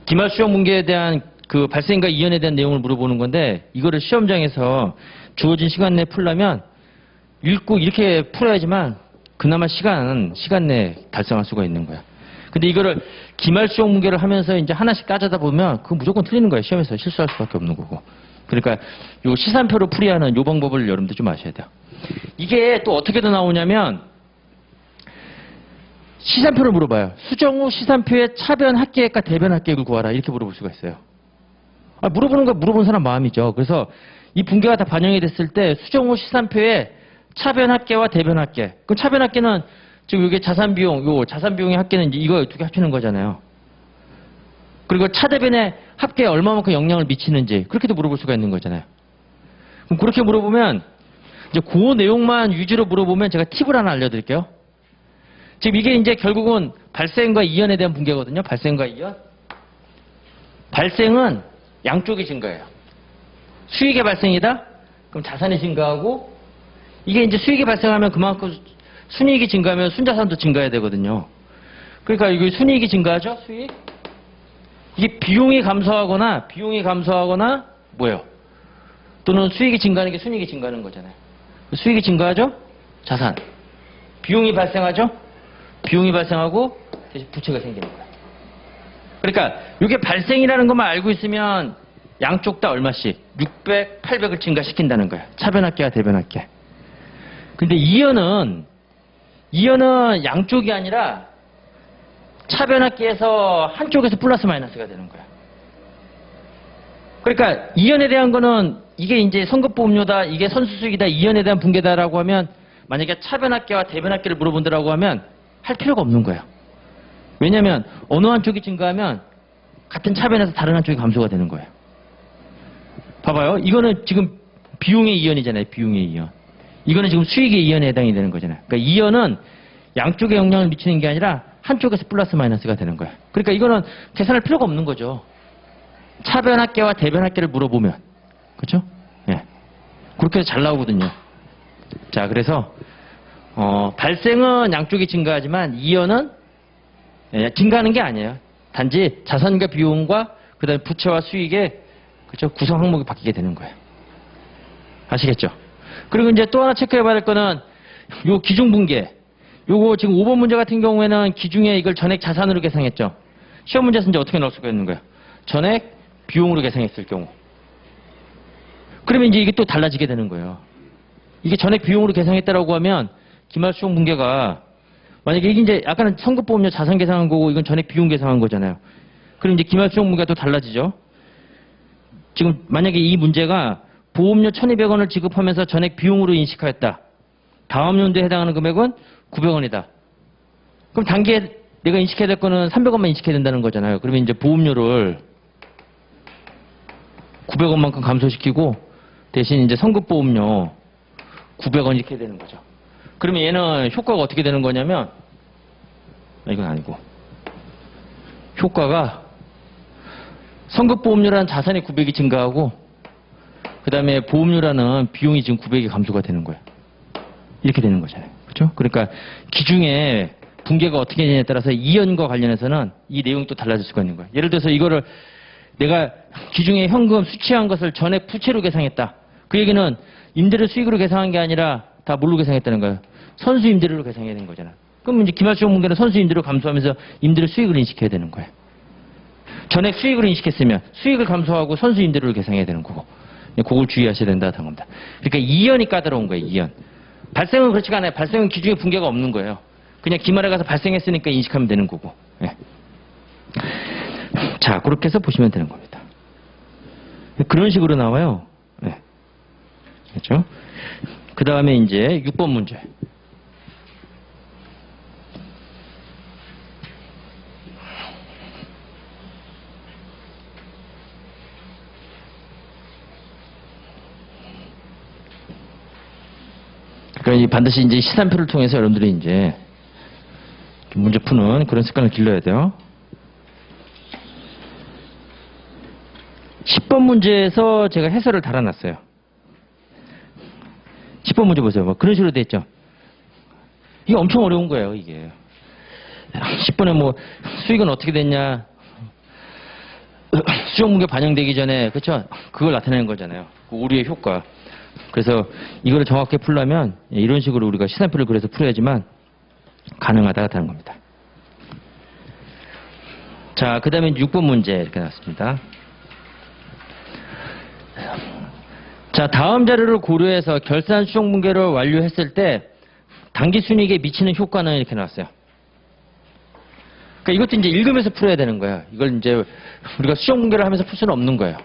기말 수정 붕괴에 대한 그 발생과 이연에 대한 내용을 물어보는 건데 이거를 시험장에서 주어진 시간 내에 풀려면 읽고 이렇게 풀어야지만 그나마 시간 내에 달성할 수가 있는 거야. 근데 이거를 기말 수정 붕괴를 하면서 이제 하나씩 따져다 보면 그건 무조건 틀리는 거야. 시험에서 실수할 수밖에 없는 거고. 그러니까 요 시산표로 풀이하는 요 방법을 여러분들 좀 아셔야 돼요. 이게 또 어떻게 더 나오냐면 시산표를 물어봐요. 수정 후 시산표의 차변 합계액과 대변 합계액을 구하라. 이렇게 물어볼 수가 있어요. 물어보는 거 물어보는 사람 마음이죠. 그래서 이 붕괴가 다 반영이 됐을 때 수정 후 시산표의 차변 합계와 대변 합계. 그럼 차변 합계는 지금 이게 자산 비용, 요 자산 비용의 합계는 이제 이거 두 개 합치는 거잖아요. 그리고 차대변의 합계에 얼마만큼 영향을 미치는지 그렇게도 물어볼 수가 있는 거잖아요. 그럼 그렇게 물어보면 이제 그 내용만 위주로 물어보면 제가 팁을 하나 알려드릴게요. 지금 이게 이제 결국은 발생과 이연에 대한 붕괴거든요. 발생과 이연. 발생은 양쪽이 증가해요. 수익의 발생이다? 그럼 자산이 증가하고 이게 이제 수익이 발생하면 그만큼 순이익이 증가하면 순자산도 증가해야 되거든요. 그러니까 이게 순이익이 증가하죠? 수익? 이게 비용이 감소하거나 뭐예요? 또는 수익이 증가하는 게 순이익이 증가하는 거잖아요. 수익이 증가하죠? 자산. 비용이 발생하죠? 비용이 발생하고 대신 부채가 생기는 거야. 그러니까 이게 발생이라는 것만 알고 있으면 양쪽 다 얼마씩 600, 800을 증가시킨다는 거야. 차변합계와 대변합계. 근데 이연은 양쪽이 아니라 차변합계에서 한쪽에서 플러스 마이너스가 되는 거야. 그러니까 이연에 대한 거는 이게 이제 선급보험료다, 이게 선수수익이다, 이연에 대한 붕괴다라고 하면 만약에 차변합계와 대변합계를 물어본다라고 하면 할 필요가 없는 거예요. 왜냐하면 어느 한쪽이 증가하면 같은 차변에서 다른 한쪽이 감소가 되는 거예요. 봐봐요. 이거는 지금 비용의 이연이잖아요. 비용의 이연. 이거는 지금 수익의 이연에 해당이 되는 거잖아요. 그러니까 이연은 양쪽에 영향을 미치는 게 아니라 한쪽에서 플러스 마이너스가 되는 거예요. 그러니까 이거는 계산할 필요가 없는 거죠. 차변합계와 대변합계를 물어보면. 그렇죠? 예. 그렇게 해서 잘 나오거든요. 자, 그래서 발생은 양쪽이 증가하지만 이연은 증가하는 게 아니에요. 단지 자산과 비용과 그다음에 부채와 수익의 그렇죠? 구성 항목이 바뀌게 되는 거예요. 아시겠죠? 그리고 이제 또 하나 체크해 봐야 될 거는 요 기중 붕괴. 요거 지금 5번 문제 같은 경우에는 기중에 이걸 전액 자산으로 계상했죠. 시험 문제에서 이제 어떻게 넣을 수가 있는 거예요? 전액 비용으로 계상했을 경우. 그러면 이제 이게 또 달라지게 되는 거예요. 이게 전액 비용으로 계상했다라고 하면 기말 수용 붕괴가 만약에 이게 이제 아까는 선급보험료 자산 계상한 거고 이건 전액 비용 계상한 거잖아요. 그럼 이제 기말 수용 붕괴가 또 달라지죠. 지금 만약에 이 문제가 보험료 1,200원을 지급하면서 전액 비용으로 인식하였다. 다음 연도에 해당하는 금액은 900원이다. 그럼 단기에 내가 인식해야 될 거는 300원만 인식해야 된다는 거잖아요. 그러면 이제 보험료를 900원만큼 감소시키고 대신 이제 선급보험료 900원 이렇게 되는 거죠. 그러면 얘는 효과가 어떻게 되는 거냐면 이건 아니고 효과가 선급보험료라는 자산의 900이 증가하고 그 다음에 보험료라는 비용이 지금 900이 감소가 되는 거예요. 이렇게 되는 거잖아요. 그렇죠? 그러니까 기중에 붕괴가 어떻게 되냐에 따라서 이연과 관련해서는 이 내용이 또 달라질 수가 있는 거예요. 예를 들어서 이거를 내가 기중에 현금 수취한 것을 전액 부채로 계상했다. 그 얘기는 임대료 수익으로 계상한 게 아니라 다 뭘로 계상했다는 거예요? 선수 임대료로 계상해야 되는 거잖아. 그럼 이제 기말수용 붕괴는 선수 임대료 감소하면서 임대료 수익으로 인식해야 되는 거예요. 전액 수익으로 인식했으면 수익을 감소하고 선수 임대료를 계상해야 되는 거고. 그걸 주의하셔야 된다는 겁니다. 그러니까 이연이 까다로운 거예요. 이연. 발생은 그렇지가 않아요. 발생은 기중에 붕괴가 없는 거예요. 그냥 기말에 가서 발생했으니까 인식하면 되는 거고. 예. 자, 그렇게 해서 보시면 되는 겁니다. 그런 식으로 나와요. 예. 그렇죠? 그 다음에 이제 6번 문제. 그러니까 반드시 이제 시산표를 통해서 여러분들이 이제 문제 푸는 그런 습관을 길러야 돼요. 10번 문제에서 제가 해설을 달아놨어요. 10번 문제 보세요. 뭐 그런 식으로 돼 있죠. 이게 엄청 어려운 거예요, 이게. 10분에 뭐 수익은 어떻게 됐냐. 수정문게 반영되기 전에, 그렇죠? 그걸 나타내는 거잖아요. 그 오류의 효과. 그래서 이거를 정확하게 풀려면 이런 식으로 우리가 시산표를 그래서 풀어야지만 가능하다는 겁니다. 자, 그 다음에 6번 문제 이렇게 나왔습니다. 자, 다음 자료를 고려해서 결산 수정 분계를 완료했을 때 당기순이익에 미치는 효과는 이렇게 나왔어요. 그러니까 이것도 이제 읽으면서 풀어야 되는 거야. 이걸 이제 우리가 수정 분계를 하면서 풀 수는 없는 거예요.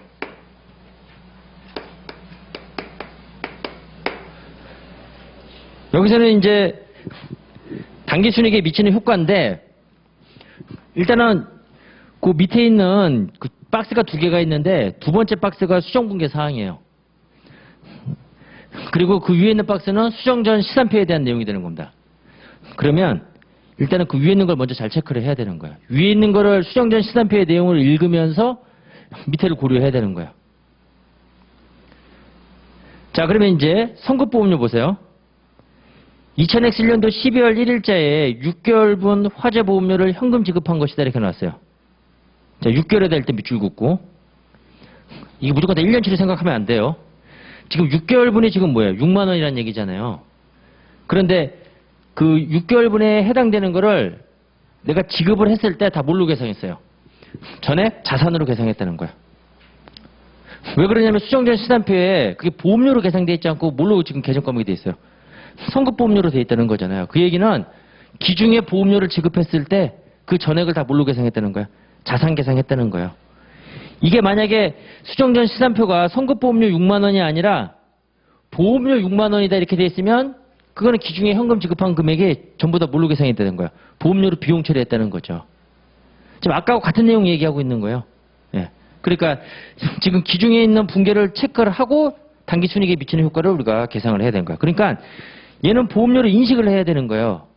여기서는 이제 당기순이익에 미치는 효과인데 일단은 그 밑에 있는 그 박스가 두 개가 있는데 두 번째 박스가 수정 분계 사항이에요. 그리고 그 위에 있는 박스는 수정 전 시산표에 대한 내용이 되는 겁니다. 그러면 일단은 그 위에 있는 걸 먼저 잘 체크를 해야 되는 거예요. 위에 있는 거를 수정 전 시산표의 내용을 읽으면서 밑에를 고려해야 되는 거예요. 자, 그러면 이제 선급보험료 보세요. 2000X1년도 12월 1일자에 6개월분 화재보험료를 현금 지급한 것이다 이렇게 나왔어요. 자, 6개월에 될 때 밑줄 긋고 이게 무조건 다 1년치를 생각하면 안 돼요. 지금 6개월분이 지금 뭐예요? 6만 원이라는 얘기잖아요. 그런데 그 6개월분에 해당되는 거를 내가 지급을 했을 때 다 뭘로 계상했어요? 전액 자산으로 계상했다는 거야. 왜 그러냐면 수정전 시산표에 그게 보험료로 계상돼 있지 않고 뭘로 지금 계정 과목이 돼 있어요? 선급보험료로 돼 있다는 거잖아요. 그 얘기는 기중에 보험료를 지급했을 때 그 전액을 다 뭘로 계상했다는 거야? 자산 계상했다는 거예요. 이게 만약에 수정전 시산표가 선급보험료 6만 원이 아니라 보험료 6만 원이다 이렇게 돼 있으면 그거는 기중에 현금 지급한 금액이 전부 다 뭘로 계상했다는 거야? 보험료로 비용 처리했다는 거죠. 지금 아까와 같은 내용 얘기하고 있는 거예요. 예. 그러니까 지금 기중에 있는 분계를 체크를 하고 당기순이익에 미치는 효과를 우리가 계상을 해야 되는 거야. 그러니까 얘는 보험료를 인식을 해야 되는 거예요.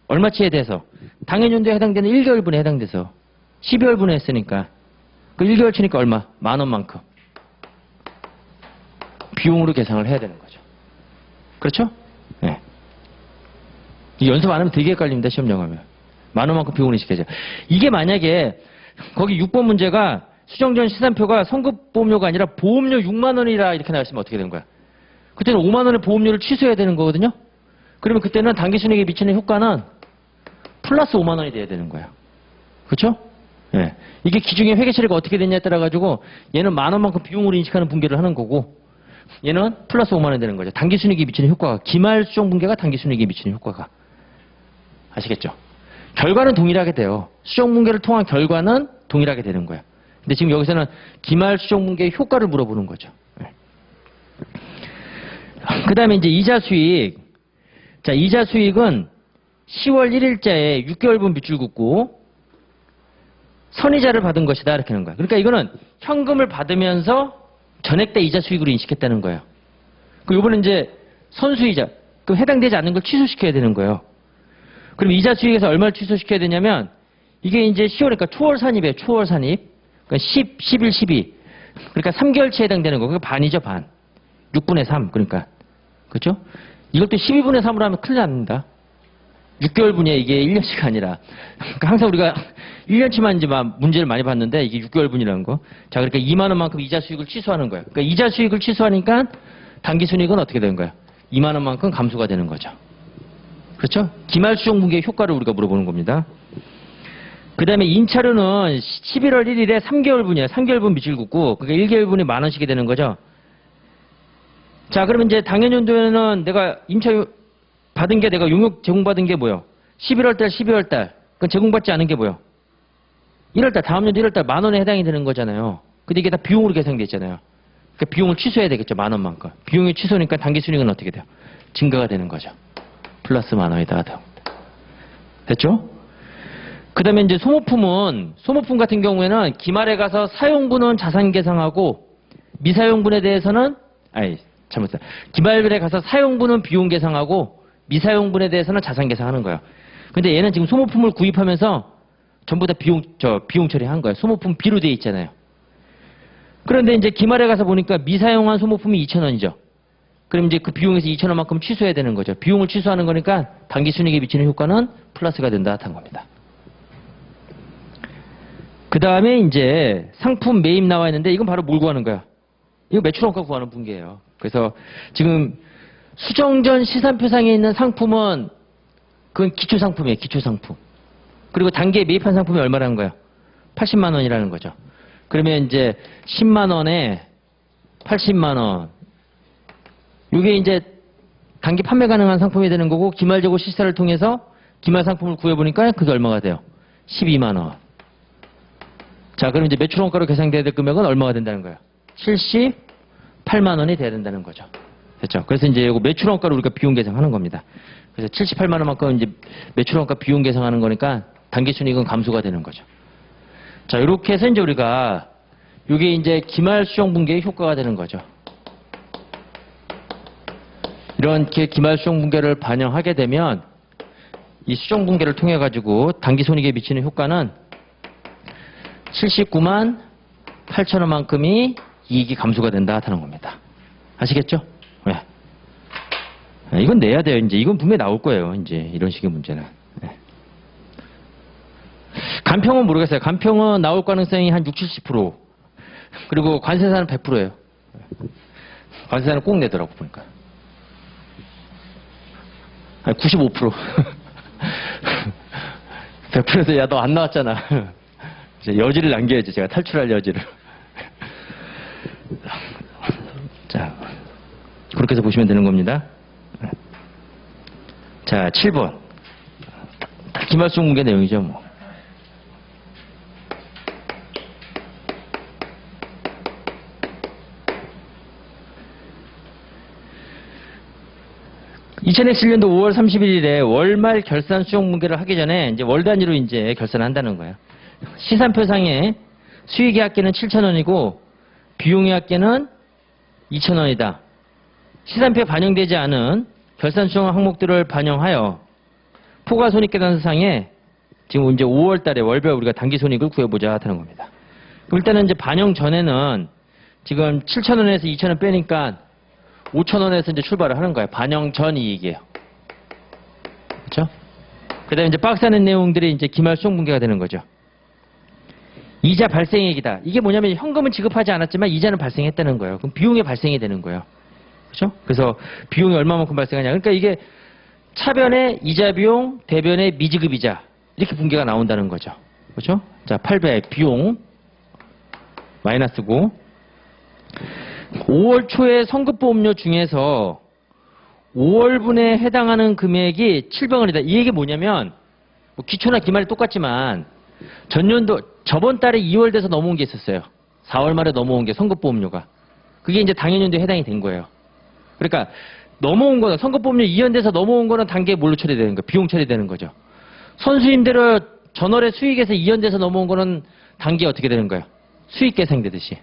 얼마치에 대해서? 당해년도에 해당되는 1개월분에 해당돼서 12월분에 했으니까 그 1개월 치니까 얼마? 10,000원만큼 비용으로 계상을 해야 되는 거죠. 그렇죠? 네. 이 연습 안 하면 되게 헷갈립니다. 시험 영하면. 10,000원만큼 비용을 인식해야죠. 이게 만약에 거기 6번 문제가 수정전 시산표가 선급보험료가 아니라 보험료 6만 원이라 이렇게 나왔으면 어떻게 되는 거야? 그때는 5만 원의 보험료를 취소해야 되는 거거든요. 그러면 그때는 당기순이익에 미치는 효과는 플러스 5만 원이 돼야 되는 거예요. 그렇죠? 예. 이게 기중의 회계 처리가 어떻게 됐냐에 따라 가지고 얘는 10,000원만큼 비용으로 인식하는 분계를 하는 거고 얘는 플러스 5만 원 되는 거죠. 당기순이익에 미치는 효과가 기말 수정 분계가 당기순이익에 미치는 효과가 아시겠죠? 결과는 동일하게 돼요. 수정 분계를 통한 결과는 동일하게 되는 거예요. 근데 지금 여기서는 기말 수정 분계의 효과를 물어보는 거죠. 예. 그 다음에 이제 이자 수익. 자, 이자 수익은 10월 1일자에 6개월분 밑줄 긋고 선이자를 받은 것이다 이렇게 하는 거야. 그러니까 이거는 현금을 받으면서 전액 다 이자 수익으로 인식했다는 거예요. 그 요번에 이제 선수이자 그 해당되지 않는 걸 취소시켜야 되는 거예요. 그럼 이자 수익에서 얼마를 취소시켜야 되냐면 이게 이제 10월 그러니까 초월 산입이에요. 초월 산입. 그러니까 10, 11, 12. 그러니까 3개월치에 해당되는 거. 그러니까 반이죠, 반. 6분의 3. 그러니까. 그렇죠? 이걸 또 12분의 3으로 하면 큰일 납니다. 6개월분이에요. 이게 1년치가 아니라. 그러니까 항상 우리가 1년치만 이제 막 문제를 많이 봤는데 이게 6개월분이라는 거. 자, 그러니까 2만 원만큼 이자 수익을 취소하는 거예요. 그러니까 이자 수익을 취소하니까 당기순이익은 어떻게 되는 거예요? 2만 원만큼 감소가 되는 거죠. 그렇죠? 기말 수정 분계의 효과를 우리가 물어보는 겁니다. 그 다음에 임차료는 11월 1일에 3개월분이에요. 3개월분 밑줄 긋고 그러니까 1개월분이 만 원씩이 되는 거죠. 자, 그러면 이제 당연연도에는 내가 임차료 받은 게 내가 용역 제공받은 게 뭐예요? 11월달, 12월달. 그건 제공받지 않은 게 뭐예요? 1월달, 다음 연도 1월달 만 원에 해당이 되는 거잖아요. 근데 이게 다 비용으로 계산돼 있잖아요. 그러니까 비용을 취소해야 되겠죠. 만 원만큼. 비용이 취소니까 당기순이익은 어떻게 돼요? 증가가 되는 거죠. 플러스 만 원이다. 됐죠? 그 다음에 이제 소모품 같은 경우에는 기말에 가서 사용분은 자산 계상하고 미사용분에 대해서는, 잘못했어요. 기말에 가서 사용분은 비용 계상하고 미사용분에 대해서는 자산 계상하는 거예요. 근데 얘는 지금 소모품을 구입하면서 전부 다 비용 처리한 거예요. 소모품 B로 돼 있잖아요. 그런데 이제 기말에 가서 보니까 미사용한 소모품이 2,000원이죠. 그럼 이제 그 비용에서 2,000원만큼 취소해야 되는 거죠. 비용을 취소하는 거니까 단기 순이익에 미치는 효과는 플러스가 된다 한 겁니다. 그 다음에 이제 상품 매입 나와 있는데 이건 바로 뭘 구하는 거야? 이거 매출원가 구하는 분기예요. 그래서 지금 수정전 시산표상에 있는 상품은 그건 기초상품이에요. 기초상품. 그리고 단기에 매입한 상품이 얼마라는 거야? 80만 원이라는 거죠. 그러면 이제 10만 원에 80만 원. 이게 이제 단기 판매 가능한 상품이 되는 거고 기말 재고 실사를 통해서 기말 상품을 구해보니까 그게 얼마가 돼요? 12만 원. 자, 그럼 이제 매출원가로 계산돼야 될 금액은 얼마가 된다는 거예요? 78만 원이 돼야 된다는 거죠. 됐죠? 그래서 이제 이거 매출원가로 우리가 비용 계산하는 겁니다. 그래서 78만 원만큼 이제 매출원가 비용 계산하는 거니까 단기순이익은 감소가 되는 거죠. 자, 이렇게 해서 이제 우리가 이게 이제 기말 수정 분기의 효과가 되는 거죠. 이렇게 기말 수정 분기를 반영하게 되면 이 수정 분기를 통해 가지고 단기 손익에 미치는 효과는 79만 8천 원만큼이 이익이 감소가 된다 하는 겁니다. 아시겠죠? 네. 이건 내야 돼요. 이제 이건 분명히 나올 거예요. 이제 이런 식의 문제는. 네. 간평은 모르겠어요. 간평은 나올 가능성이 한 60, 70%. 그리고 관세사는 100%예요. 관세사는 꼭 내더라고 보니까. 95%. 100%에서 야, 너 안 나왔잖아. 이제 여지를 남겨야지. 제가 탈출할 여지를. 자, 그렇게 해서 보시면 되는 겁니다. 자, 7번. 기말수정 분기 내용이죠, 뭐. (2017년도 5월 31일에) 월말 결산 수정 분기를 하기 전에 이제 월 단위로 이제 결산을 한다는 거예요. 시산표상에 수익의 합계는 7,000원이고 비용의 합계는 2,000원이다. 시산표에 반영되지 않은 결산 수정 항목들을 반영하여 포괄손익계산서상에 지금 이제 5월 달에 월별 우리가 단기 손익을 구해보자 하는 겁니다. 그럼 일단은 이제 반영 전에는 지금 7,000원에서 2,000원 빼니까 5,000원에서 이제 출발을 하는 거예요. 반영 전 이익이에요. 그렇죠? 그 다음에 이제 박스 안에 내용들이 이제 기말 수정 분기가 되는 거죠. 이자 발생액이다. 이게 뭐냐면 현금은 지급하지 않았지만 이자는 발생했다는 거예요. 그럼 비용이 발생이 되는 거예요. 그렇죠? 그래서 비용이 얼마만큼 발생하냐. 그러니까 이게 차변의 이자 비용, 대변의 미지급 이자 이렇게 분기가 나온다는 거죠. 그렇죠? 자, 800 비용 마이너스고 5월 초에 성급보험료 중에서 5월분에 해당하는 금액이 700원이다. 이 얘기 뭐냐면 뭐 기초나 기말이 똑같지만 전년도 저번 달에 2월 돼서 넘어온 게 있었어요. 4월 말에 넘어온 게 성급보험료가. 그게 이제 당연연도에 해당이 된 거예요. 그러니까 넘어온 거는 성급보험료 이연돼서 넘어온 거는 단계에 뭘로 처리되는 거예요? 비용 처리되는 거죠. 선수임대로 전월의 수익에서 이연돼서 넘어온 거는 단계에 어떻게 되는 거예요? 수익 계산되듯이.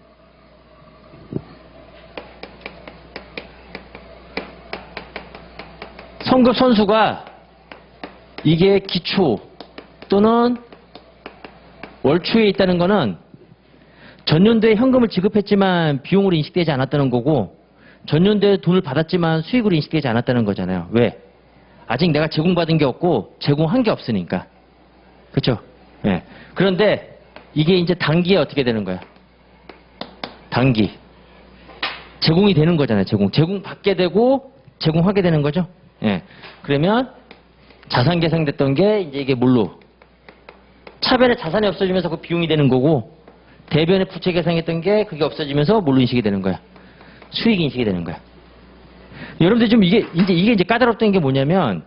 성급 선수가 이게 기초 또는 월초에 있다는 거는 전년도에 현금을 지급했지만 비용으로 인식되지 않았다는 거고 전년도에 돈을 받았지만 수익으로 인식되지 않았다는 거잖아요. 왜? 아직 내가 제공받은 게 없고 제공한 게 없으니까. 그렇죠? 예. 그런데 이게 이제 단기에 어떻게 되는 거야? 단기. 제공이 되는 거잖아요. 제공받게 되고 제공하게 되는 거죠. 예. 그러면 자산 계상됐던 게 이제 이게 뭘로? 차변에 자산이 없어지면서 그 비용이 되는 거고 대변에 부채 계상했던 게 그게 없어지면서 뭘로 인식이 되는 거야? 수익 인식이 되는 거야. 여러분들 좀 이게 이제 까다롭던 게 뭐냐면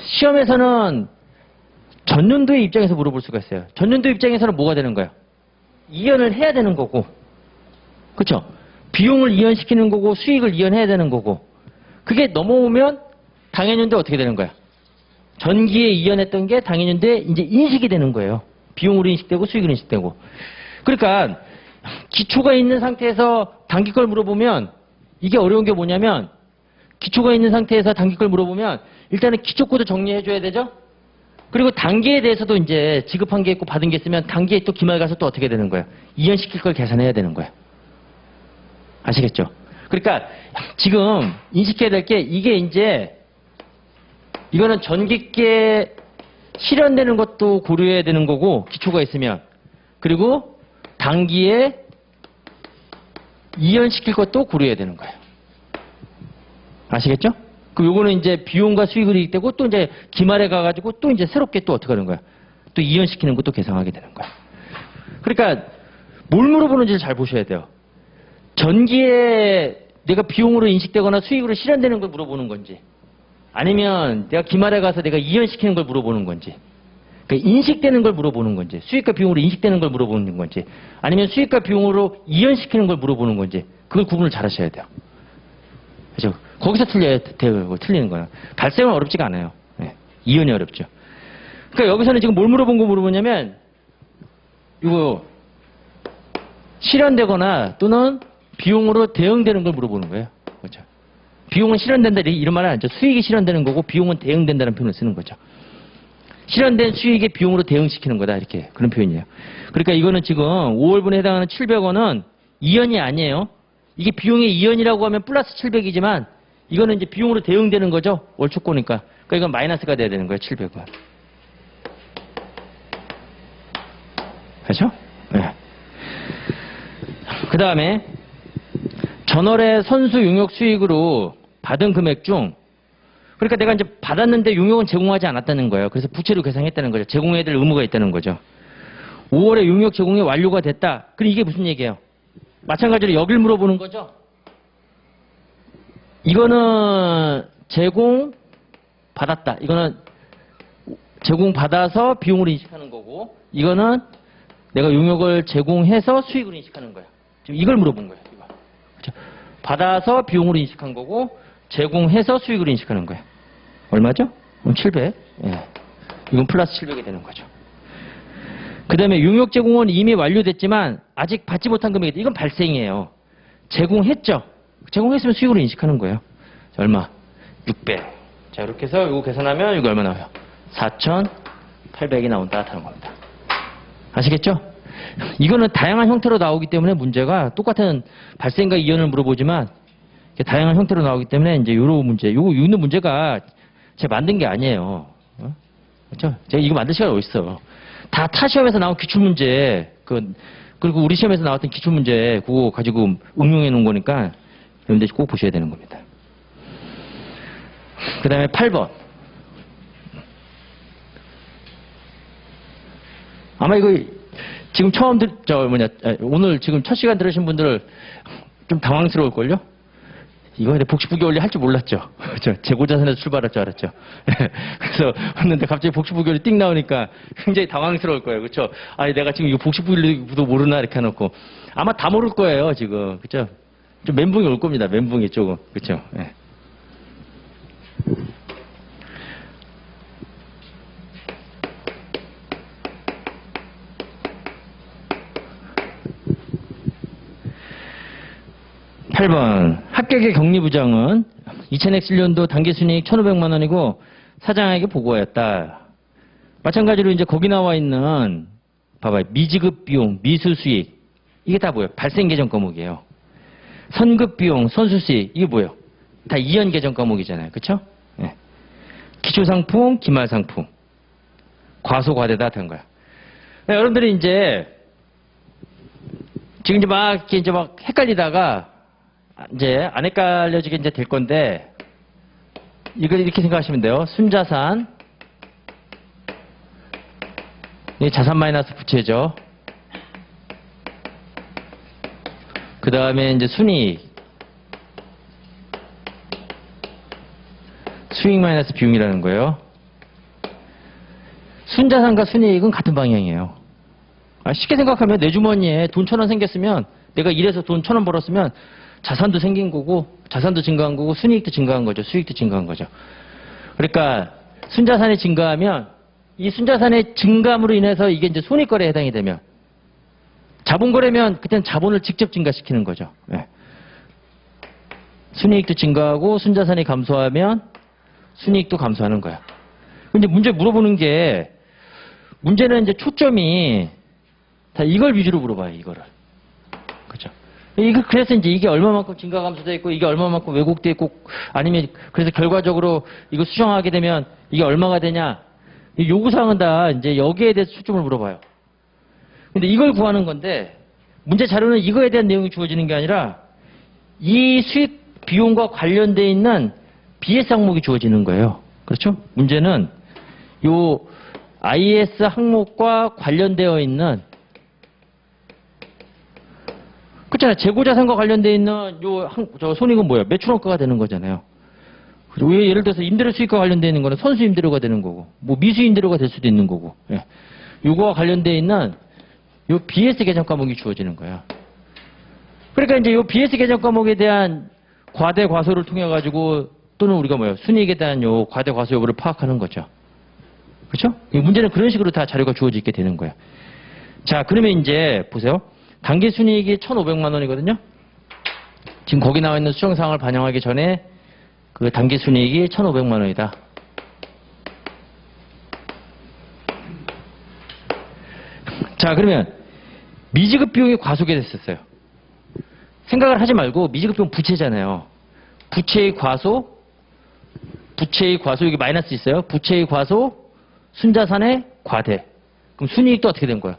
시험에서는 전년도의 입장에서 물어볼 수가 있어요. 전년도 입장에서는 뭐가 되는 거야? 이연을 해야 되는 거고. 그렇죠? 비용을 이연시키는 거고 수익을 이연해야 되는 거고. 그게 넘어오면 당연연도에 어떻게 되는 거야? 전기에 이연했던 게 당연연도에 이제 인식이 되는 거예요. 비용으로 인식되고 수익으로 인식되고. 그러니까 기초가 있는 상태에서 단기 걸 물어보면 이게 어려운 게 뭐냐면 기초가 있는 상태에서 단기 걸 물어보면 일단은 기초코드 정리해줘야 되죠? 그리고 단기에 대해서도 이제 지급한 게 있고 받은 게 있으면 단기에 또 기말 가서 또 어떻게 되는 거예요? 이연시킬 걸 계산해야 되는 거예요. 아시겠죠? 그러니까 지금 인식해야 될 게 이게 이제 이거는 전기계 실현되는 것도 고려해야 되는 거고, 기초가 있으면. 그리고 단기에 이연시킬 것도 고려해야 되는 거예요. 아시겠죠? 그럼 요거는 이제 비용과 수익을 이익되고 또 이제 기말에 가가지고 또 이제 새롭게 또 어떻게 하는 거야? 또 이연시키는 것도 계상하게 되는 거야. 그러니까 뭘 물어보는지를 잘 보셔야 돼요. 전기에 내가 비용으로 인식되거나 수익으로 실현되는 걸 물어보는 건지, 아니면 내가 기말에 가서 내가 이연시키는 걸 물어보는 건지, 그러니까 인식되는 걸 물어보는 건지, 수익과 비용으로 인식되는 걸 물어보는 건지, 아니면 수익과 비용으로 이연시키는 걸 물어보는 건지, 그걸 구분을 잘 하셔야 돼요. 그죠? 거기서 틀리는 거예요. 발생은 어렵지가 않아요. 네. 이연이 어렵죠. 그러니까 여기서는 지금 뭘 물어보냐면, 이거, 실현되거나 또는 비용으로 대응되는 걸 물어보는 거예요. 그렇죠? 비용은 실현된다 이런 말은 아니죠. 수익이 실현되는 거고 비용은 대응된다는 표현을 쓰는 거죠. 실현된 수익의 비용으로 대응시키는 거다 이렇게 그런 표현이에요. 그러니까 이거는 지금 5월분에 해당하는 700원은 이연이 아니에요. 이게 비용의 이연이라고 하면 플러스 700이지만 이거는 이제 비용으로 대응되는 거죠. 월초고니까. 그러니까 이건 마이너스가 돼야 되는 거예요. 700원. 그렇죠? 네. 그 다음에 전월의 선수 용역 수익으로 받은 금액 중, 그러니까 내가 이제 받았는데 용역은 제공하지 않았다는 거예요. 그래서 부채로 계상했다는 거죠. 제공해야 될 의무가 있다는 거죠. 5월에 용역 제공이 완료가 됐다. 그럼 이게 무슨 얘기예요? 마찬가지로 여길 물어보는 거죠. 이거는 제공 받았다. 이거는 제공 받아서 비용으로 인식하는 거고, 이거는 내가 용역을 제공해서 수익으로 인식하는 거예요. 지금 이걸 물어본 거예요. 이거. 그렇죠? 받아서 비용으로 인식한 거고, 제공해서 수익으로 인식하는 거예요. 얼마죠? 700. 예. 이건 플러스 700이 되는 거죠. 그 다음에 용역 제공은 이미 완료됐지만 아직 받지 못한 금액이, 이건 발생이에요. 제공했죠. 제공했으면 수익으로 인식하는 거예요. 자, 얼마? 600. 자, 이렇게 해서 이거 계산하면 이거 얼마 나와요? 4,800이 나온다 하는 겁니다. 아시겠죠? 이거는 다양한 형태로 나오기 때문에 문제가 똑같은 발생과 이연을 물어보지만 다양한 형태로 나오기 때문에 이제 요런 문제, 요거 있는 문제가 제가 만든 게 아니에요. 그렇죠? 제가 이거 만들 시간이 어딨어. 다 타 시험에서 나온 기출문제, 그리고 우리 시험에서 나왔던 기출문제, 그거 가지고 응용해 놓은 거니까 여러분들 꼭 보셔야 되는 겁니다. 그 다음에 8번. 아마 이거 지금 처음 오늘 지금 첫 시간 들으신 분들 좀 당황스러울걸요? 이거 근데 복식부기 원리 할 줄 몰랐죠. 재고자산에서 출발할 줄 알았죠. 그래서 했는데 갑자기 복식부기 원리 띵 나오니까 굉장히 당황스러울 거예요. 그렇죠? 아니 내가 지금 이거 복식부기 원리도 모르나 이렇게 해놓고 아마 다 모를 거예요 지금. 그렇죠? 좀 멘붕이 올 겁니다. 멘붕이 조금. 그렇죠? 네. (8번) 합격의 격리부장은 2000X년도 단기순이익 1,500만 원이고 사장에게 보고하였다. 마찬가지로 이제 거기 나와 있는 봐봐요. 미지급 비용, 미수수익 이게 다 뭐예요? 발생 계정 과목이에요. 선급 비용, 선수수익 이게 뭐예요? 다 이연 계정 과목이잖아요. 그렇죠? 네. 기초상품, 기말상품 과소과대다 된 거야. 네, 여러분들이 이제 지금 이제 막 헷갈리다가 이제 안 헷갈려지게 이제 될 건데 이걸 이렇게 생각하시면 돼요. 순자산, 이 자산 마이너스 부채죠. 그 다음에 이제 순이익, 수익 마이너스 비용이라는 거예요. 순자산과 순이익은 같은 방향이에요. 쉽게 생각하면 내 주머니에 돈 1,000원 생겼으면 내가 일해서 돈 1,000원 벌었으면 자산도 생긴 거고 자산도 증가한 거고 순이익도 증가한 거죠. 수익도 증가한 거죠. 그러니까 순자산이 증가하면 이 순자산의 증감으로 인해서 이게 이제 손익거래에 해당이 되면 자본거래면 그때는 자본을 직접 증가시키는 거죠. 네. 순이익도 증가하고 순자산이 감소하면 순이익도 감소하는 거야. 근데 문제 물어보는 게 문제는 이제 초점이 다 이걸 위주로 물어봐요. 이거를. 그렇죠? 그래서 이제 이게 얼마만큼 증가 감소돼 있고, 이게 얼마만큼 왜곡돼 있고, 아니면, 그래서 결과적으로 이거 수정하게 되면 이게 얼마가 되냐. 이 요구사항은 다 이제 여기에 대해서 초점을 물어봐요. 근데 이걸 구하는 건데, 문제 자료는 이거에 대한 내용이 주어지는 게 아니라, 이 수익 비용과 관련돼 있는 BS 항목이 주어지는 거예요. 그렇죠? 문제는 요 IS 항목과 관련되어 있는, 그렇잖아요. 재고자산과 관련되어 있는 저 손익은 뭐예요? 매출원가가 되는 거잖아요. 그리고 예를 들어서 임대료 수익과 관련되어 있는 거는 선수 임대료가 되는 거고, 뭐 미수 임대료가 될 수도 있는 거고, 예. 요거와 관련되어 있는 요 BS 계정 과목이 주어지는 거야. 그러니까 이제 요 BS 계정 과목에 대한 과대 과소를 통해 가지고 또는 우리가 뭐예요? 순이익에 대한 요 과대 과소 여부를 파악하는 거죠. 그렇죠? 이 문제는 그런 식으로 다 자료가 주어지게 되는 거야. 자, 그러면 이제 보세요. 단기 순이익이 1,500만 원이거든요. 지금 거기 나와 있는 수정 사항을 반영하기 전에 그 단기 순이익이 1,500만 원이다. 자, 그러면 미지급 비용이 과소게 됐었어요. 생각을 하지 말고 미지급 비용 부채잖아요. 부채의 과소, 여기 마이너스 있어요. 부채의 과소, 순자산의 과대. 그럼 순이익도 어떻게 된 거예요?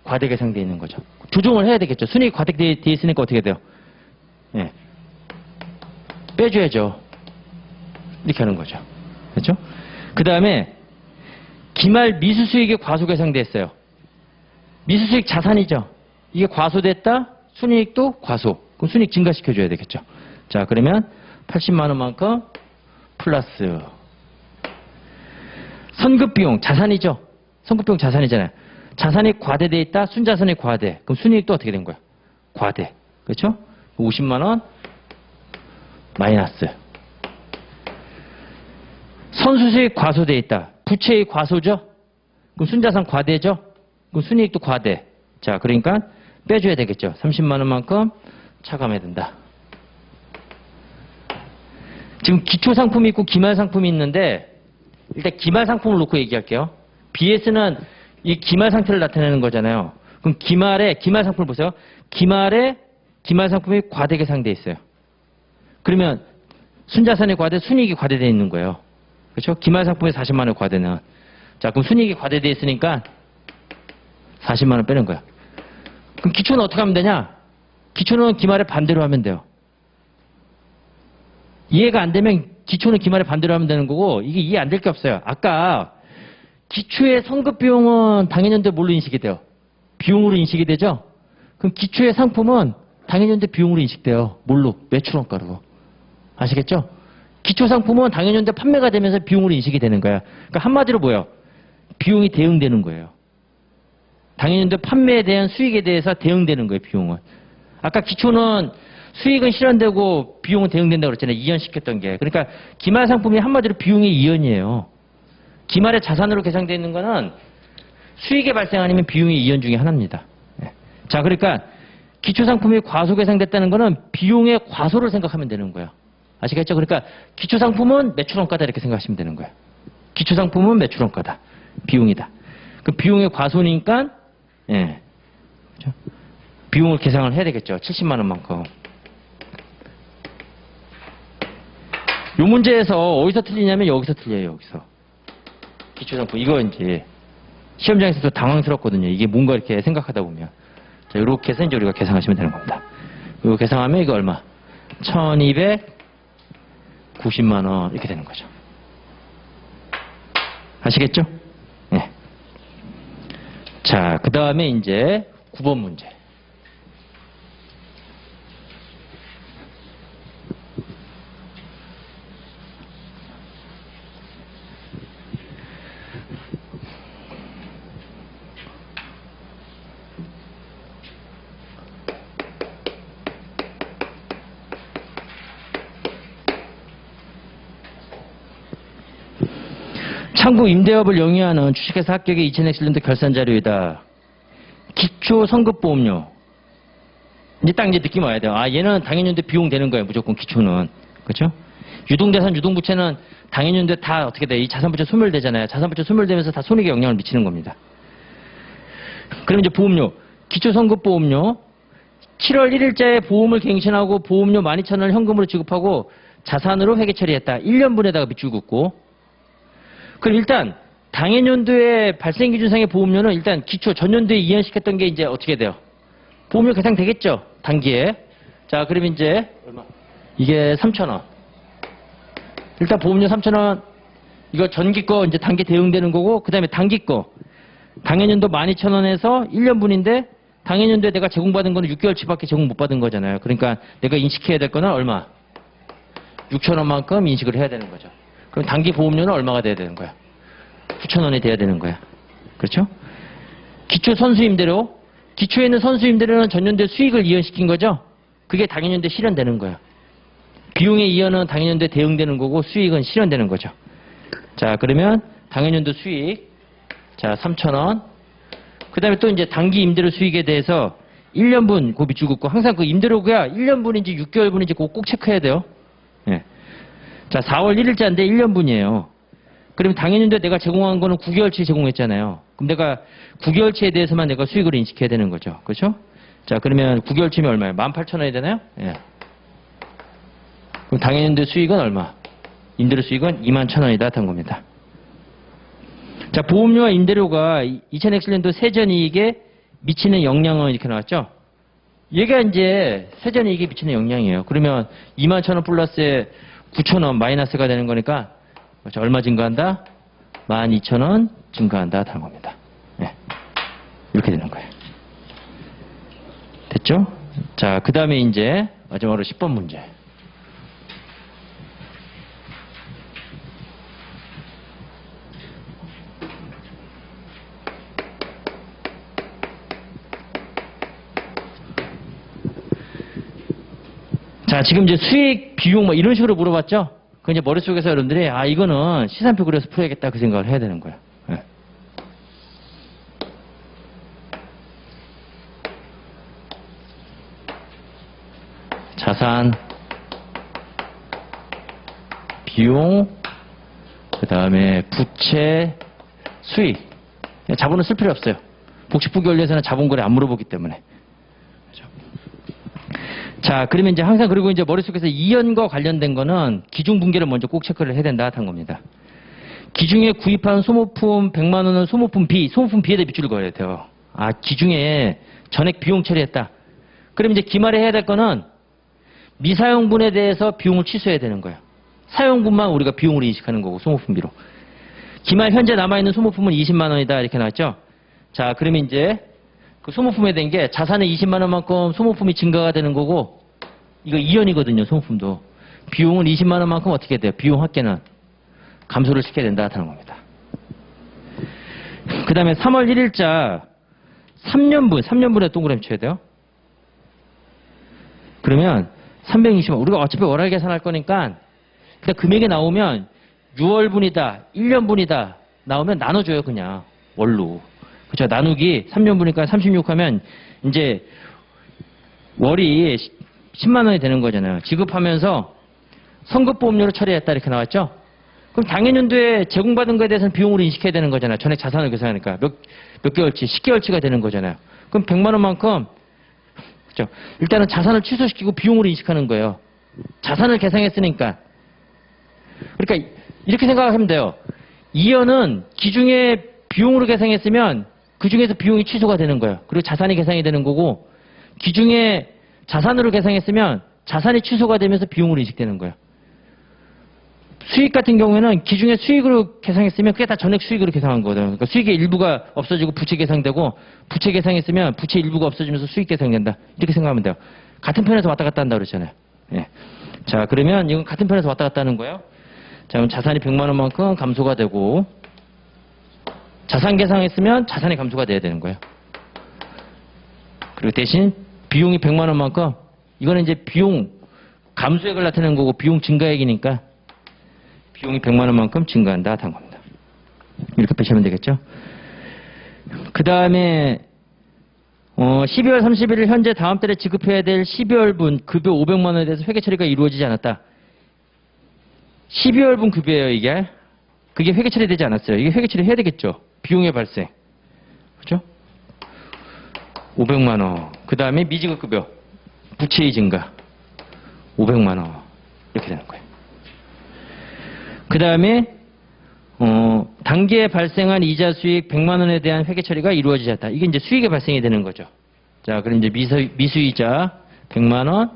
과대 계상되어 있는 거죠. 조정을 해야 되겠죠. 순이익 과대되어 있으니까 어떻게 돼요? 예. 빼줘야죠. 이렇게 하는 거죠. 그렇죠? 그 다음에 기말 미수수익이 과소 계상되어 있어요. 미수수익 자산이죠. 이게 과소됐다. 순이익도 과소. 그럼 순이익 증가시켜줘야 되겠죠. 자, 그러면 80만 원만큼 플러스 선급비용 자산이죠. 선급비용 자산이잖아요. 자산이 과대돼 있다. 순자산이 과대. 그럼 순이익도 어떻게 된 거야? 과대. 그렇죠? 50만 원 마이너스. 선수수익 과소돼 있다. 부채의 과소죠? 그럼 순자산 과대죠? 그럼 순이익도 과대. 자, 그러니까 빼줘야 되겠죠. 30만 원만큼 차감해야 된다. 지금 기초상품이 있고 기말상품이 있는데 일단 기말상품을 놓고 얘기할게요. BS는 이 기말 상태를 나타내는 거잖아요. 그럼 기말상품을 보세요. 기말상품이 과대 계상되어 있어요. 그러면 순자산이 과대, 순이익이 과대되어 있는 거예요. 그렇죠? 기말상품이 40만 원 과대는. 자, 그럼 순이익이 과대되어 있으니까 40만 원 빼는 거야. 그럼 기초는 어떻게 하면 되냐? 기초는 기말에 반대로 하면 돼요. 이해가 안 되면 기초는 기말에 반대로 하면 되는 거고, 이게 이해 안 될 게 없어요. 아까 기초의 선급 비용은 당해년도 뭘로 인식이 돼요? 비용으로 인식이 되죠? 그럼 기초의 상품은 당해년도 비용으로 인식돼요. 뭘로? 매출원가로. 아시겠죠? 기초 상품은 당해년도 판매가 되면서 비용으로 인식이 되는 거야. 그러니까 한마디로 뭐예요? 비용이 대응되는 거예요. 당해년도 판매에 대한 수익에 대해서 대응되는 거예요, 비용은. 아까 기초는 수익은 실현되고 비용은 대응된다고 그랬잖아요. 이연시켰던 게. 그러니까 기말 상품이 한마디로 비용의 이연이에요. 기말의 자산으로 계상되어 있는 거는 수익의 발생 아니면 비용의 이연 중에 하나입니다. 자, 그러니까 기초 상품이 과소 계상됐다는 거는 비용의 과소를 생각하면 되는 거예요. 아시겠죠? 그러니까 기초 상품은 매출원가다 이렇게 생각하시면 되는 거예요. 기초 상품은 매출원가다. 비용이다. 그 비용의 과소니까 예. 그렇죠? 비용을 계상을 해야 되겠죠. 70만 원만큼. 이 문제에서 어디서 틀리냐면 여기서 틀려요. 여기서. 기초상품. 이거 이제 시험장에서도 당황스럽거든요. 이게 뭔가 이렇게 생각하다 보면. 자, 이렇게 해서 이제 우리가 계상하시면 되는 겁니다. 이거 계상하면 이거 얼마? 1290만 원 이렇게 되는 거죠. 아시겠죠? 네. 자, 그 다음에 이제 9번 문제. 창구 임대업을 영위하는 주식회사 합격의 2000X년도 결산 자료이다. 기초 성급보험료. 이제 딱 이제 느낌 와야 돼요. 아, 얘는 당해년도에 비용 되는 거예요. 무조건 기초는. 그렇죠? 유동자산, 유동부채는 당해년도에 다 어떻게 돼? 이 자산부채 소멸되잖아요. 자산부채 소멸되면서 다 손익에 영향을 미치는 겁니다. 그럼 이제 보험료. 기초 성급보험료. 7월 1일자에 보험을 갱신하고 보험료 12,000원을 현금으로 지급하고 자산으로 회계 처리했다. 1년분에다가 밑줄 긋고. 그럼 일단 당해년도에 발생기준상의 보험료는 일단 기초 전년도에 이연시켰던 게 이제 어떻게 돼요? 보험료 계상되겠죠? 단기에. 자, 그럼 이제 얼마? 이게 3,000원. 일단 보험료 3,000원. 이거 전기 거 이제 단기 대응되는 거고, 그 다음에 단기 거. 당해년도 12,000원에서 1년분인데, 당해년도에 내가 제공받은 거는 6개월치밖에 제공 못 받은 거잖아요. 그러니까 내가 인식해야 될 거는 얼마? 6,000원만큼 인식을 해야 되는 거죠. 그럼 단기 보험료는 얼마가 돼야 되는 거야? 9,000원이 돼야 되는 거야. 그렇죠? 기초 선수임대로, 기초에 있는 선수임대로는 전년도에 수익을 이연시킨 거죠? 그게 당해년도에 실현되는 거야. 비용의 이연은 당해년도에 대응되는 거고 수익은 실현되는 거죠. 자, 그러면 당해년도 수익, 자, 3,000원. 그 다음에 또 이제 단기 임대료 수익에 대해서 1년분 그 밑줄 긋고 항상 그 임대료가 1년분인지 6개월분인지 그거 꼭 체크해야 돼요. 예. 자, 4월 1일자인데 1년분이에요. 그러면 당해년도에 내가 제공한 거는 9개월치 제공했잖아요. 그럼 내가 9개월치에 대해서만 내가 수익을 인식해야 되는 거죠. 그렇죠? 자, 그러면 9개월치면 얼마예요? 18,000원이 되나요? 예. 그럼 당해년도 수익은 얼마? 임대료 수익은 21,000원이다 한 겁니다. 자, 보험료와 임대료가 2000X년도 세전이익에 미치는 영향은 이렇게 나왔죠? 얘가 이제 세전이익에 미치는 영향이에요. 그러면 21,000원 플러스에 9,000원 마이너스가 되는 거니까 얼마 증가한다? 12,000원 증가한다 하는 겁니다. 네. 이렇게 되는 거예요. 됐죠? 자, 그 다음에 이제 마지막으로 10번 문제. 자, 지금 이제 수익, 비용 뭐 이런 식으로 물어봤죠? 그 이제 머릿속에서 여러분들이 아, 이거는 시산표 그려서 풀어야겠다 그 생각을 해야 되는 거예요. 네. 자산, 비용, 그 다음에 부채, 수익. 자본은 쓸 필요 없어요. 복식부 원리에서는 자본거래 안 물어보기 때문에. 자, 그러면 이제 항상 그리고 이제 머릿속에서 이연과 관련된 거는 기중분기를 먼저 꼭 체크를 해야 된다 한 겁니다. 기중에 구입한 소모품 100만 원은 소모품 B, 소모품 B에다 밑줄을 그어야 돼요. 아, 기중에 전액 비용 처리했다. 그럼 이제 기말에 해야 될 거는 미사용분에 대해서 비용을 취소해야 되는 거예요. 사용분만 우리가 비용으로 인식하는 거고 소모품 B로. 기말 현재 남아있는 소모품은 20만 원이다 이렇게 나왔죠. 자, 그러면 이제 그 소모품에 대한 게 자산의 20만 원만큼 소모품이 증가가 되는 거고 이거 이연이거든요. 소모품도. 비용은 20만 원만큼 어떻게 돼요? 비용 합계는 감소를 시켜야 된다 하는 겁니다. 그 다음에 3월 1일자 3년분에 동그라미 쳐야 돼요. 그러면 320만 우리가 어차피 월할 계산할 거니까 그냥 금액이 나오면 6월분이다 1년분이다 나오면 나눠줘요. 그냥 월로. 그렇죠. 나누기 3년분이니까 36 하면 이제 월이 10만 원이 되는 거잖아요. 지급하면서 선급보험료로 처리했다 이렇게 나왔죠. 그럼 당해년도에 제공받은 거에 대해서는 비용으로 인식해야 되는 거잖아요. 전액 자산을 계산하니까 몇 개월치, 10개월치가 되는 거잖아요. 그럼 100만 원만큼 그렇죠. 일단은 자산을 취소시키고 비용으로 인식하는 거예요. 자산을 계산했으니까. 그러니까 이렇게 생각하면 돼요. 이연은 기중에 비용으로 계산했으면 그 중에서 비용이 취소가 되는 거예요. 그리고 자산이 계산이 되는 거고 기중에 자산으로 계산했으면 자산이 취소가 되면서 비용으로 인식되는 거예요. 수익 같은 경우에는 기중에 수익으로 계산했으면 그게 다 전액 수익으로 계산한 거거든요. 그러니까 수익의 일부가 없어지고 부채 계산되고 부채 계산했으면 부채 일부가 없어지면서 수익 계산된다. 이렇게 생각하면 돼요. 같은 편에서 왔다 갔다 한다 그러잖아요. 예. 자, 그러면 이건 같은 편에서 왔다 갔다 하는 거예요. 자, 그럼 자산이 100만 원만큼 감소가 되고 자산 계산했으면 자산이 감소가 돼야 되는 거예요. 그리고 대신 비용이 100만 원만큼 이거는 이제 비용 감소액을 나타내는 거고 비용 증가액이니까 비용이 100만 원만큼 증가한다 한 겁니다. 이렇게 빼시면 되겠죠. 그 다음에 12월 31일 현재 다음 달에 지급해야 될 12월분 급여 500만 원에 대해서 회계 처리가 이루어지지 않았다. 12월분 급여예요 이게. 그게 회계 처리되지 않았어요. 이게 회계 처리 해야 되겠죠. 비용의 발생. 그렇죠? 500만 원. 그 다음에 미지급 급여. 부채의 증가 500만 원 이렇게 되는 거예요. 그 다음에 단기에 발생한 이자 수익 100만 원에 대한 회계 처리가 이루어지지 않다. 이게 이제 수익이 발생이 되는 거죠. 자, 그럼 이제 미수이자 100만 원,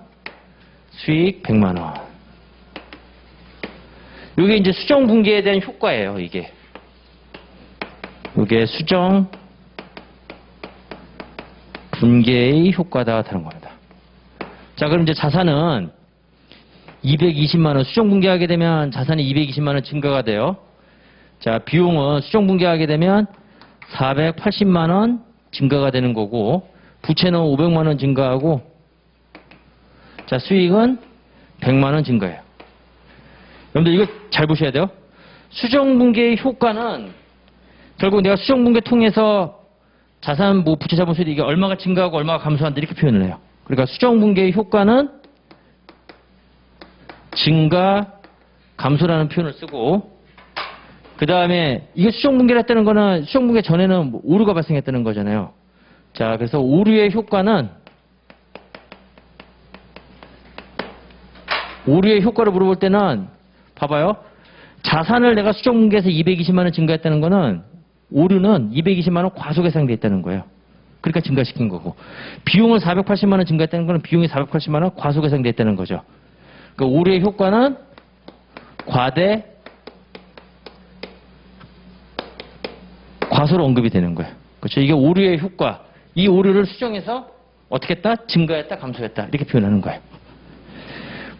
수익 100만 원. 이게 이제 수정 분기에 대한 효과예요, 이게. 이게 수정 분기의 효과다 다른 겁니다. 자, 그럼 이제 자산은 220만 원 수정 분기하게 되면 자산이 220만 원 증가가 돼요. 자, 비용은 수정 분기하게 되면 480만 원 증가가 되는 거고 부채는 500만 원 증가하고 자, 수익은 100만 원 증가해요. 여러분들 이거 잘 보셔야 돼요. 수정 분기의 효과는 결국 내가 수정 분기 통해서 자산 뭐 부채 자본 수익이 이게 얼마가 증가하고 얼마가 감소한다 이렇게 표현을 해요. 그러니까 수정 분기의 효과는 증가, 감소라는 표현을 쓰고 그 다음에 이게 수정 분기를 했다는 거는 수정 분기 전에는 뭐 오류가 발생했다는 거잖아요. 자, 그래서 오류의 효과는 오류의 효과를 물어볼 때는 봐봐요. 자산을 내가 수정 분기에서 220만 원 증가했다는 거는 오류는 220만 원 과소계상돼 있다는 거예요. 그러니까 증가시킨 거고 비용을 480만 원 증가했다는 거는 비용이 480만 원 과소계상돼 있다는 거죠. 그러니까 오류의 효과는 과대 과소로 언급이 되는 거예요. 그렇죠? 이게 오류의 효과. 이 오류를 수정해서 어떻게 했다? 증가했다, 감소했다. 이렇게 표현하는 거예요.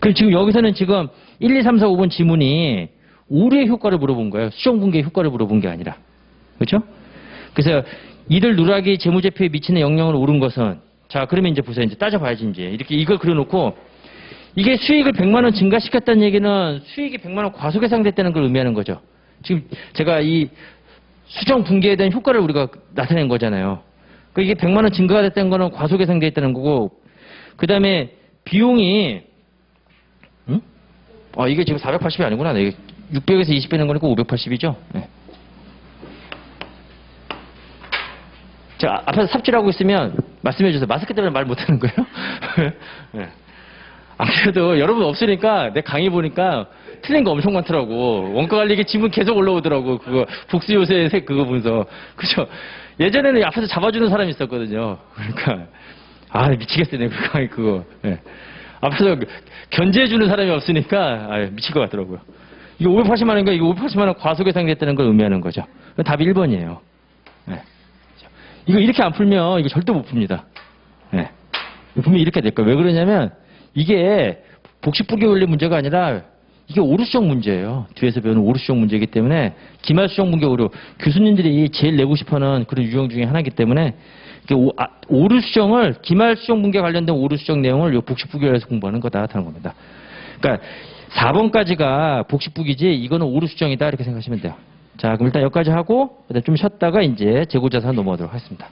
그럼 지금 여기서는 지금 1, 2, 3, 4, 5번 지문이 오류의 효과를 물어본 거예요. 수정 분기의 효과를 물어본 게 아니라. 그렇죠? 그래서 이들 누락이 재무제표에 미치는 영향을 오른 것은 자, 그러면 이제 보세요. 이제 따져봐야지 이제. 이렇게 이걸 그려놓고 이게 수익을 100만 원 증가시켰다는 얘기는 수익이 100만 원 과소계상됐다는 걸 의미하는 거죠. 지금 제가 이 수정 분기에 대한 효과를 우리가 나타낸 거잖아요. 그러니까 이게 100만 원 증가가 됐다는 거는 과소계상돼 있다는 거고 그 다음에 비용이 이게 지금 480이 아니구나. 이게 600에서 20 빼는 거니까 580이죠. 네. 제가 앞에서 삽질하고 있으면 말씀해 주세요. 마스크 때문에 말 못하는 거예요? 네. 그래도 여러분 없으니까 내 강의 보니까 틀린 거 엄청 많더라고. 원가 관리기 지문 계속 올라오더라고. 그거 복수 요새 그거 보면서. 그죠? 예전에는 앞에서 잡아주는 사람이 있었거든요. 그러니까 미치겠어요. 그 강의 그거. 네. 앞에서 견제해주는 사람이 없으니까 미칠 것 같더라고요. 이게 580만 원인가? 이거 580만 원 과소계상됐다는 걸 의미하는 거죠. 답이 1번이에요. 네. 이거 이렇게 안 풀면 이거 절대 못 풉니다. 네. 분명히 이렇게 될 거예요. 왜 그러냐면 이게 복식분기 원리 문제가 아니라 이게 오류수정 문제예요. 뒤에서 배우는 오류수정 문제이기 때문에 기말수정 분기 오류 교수님들이 제일 내고 싶어하는 그런 유형 중에 하나이기 때문에 오류수정을 기말수정 분기에 관련된 오류수정 내용을 이 복식분기에서 공부하는 거다 하는 겁니다. 그러니까 4번까지가 복식분기지 이거는 오류수정이다 이렇게 생각하시면 돼요. 자, 그럼 일단 여기까지 하고 좀 쉬었다가 이제 재고자산 넘어가도록 하겠습니다.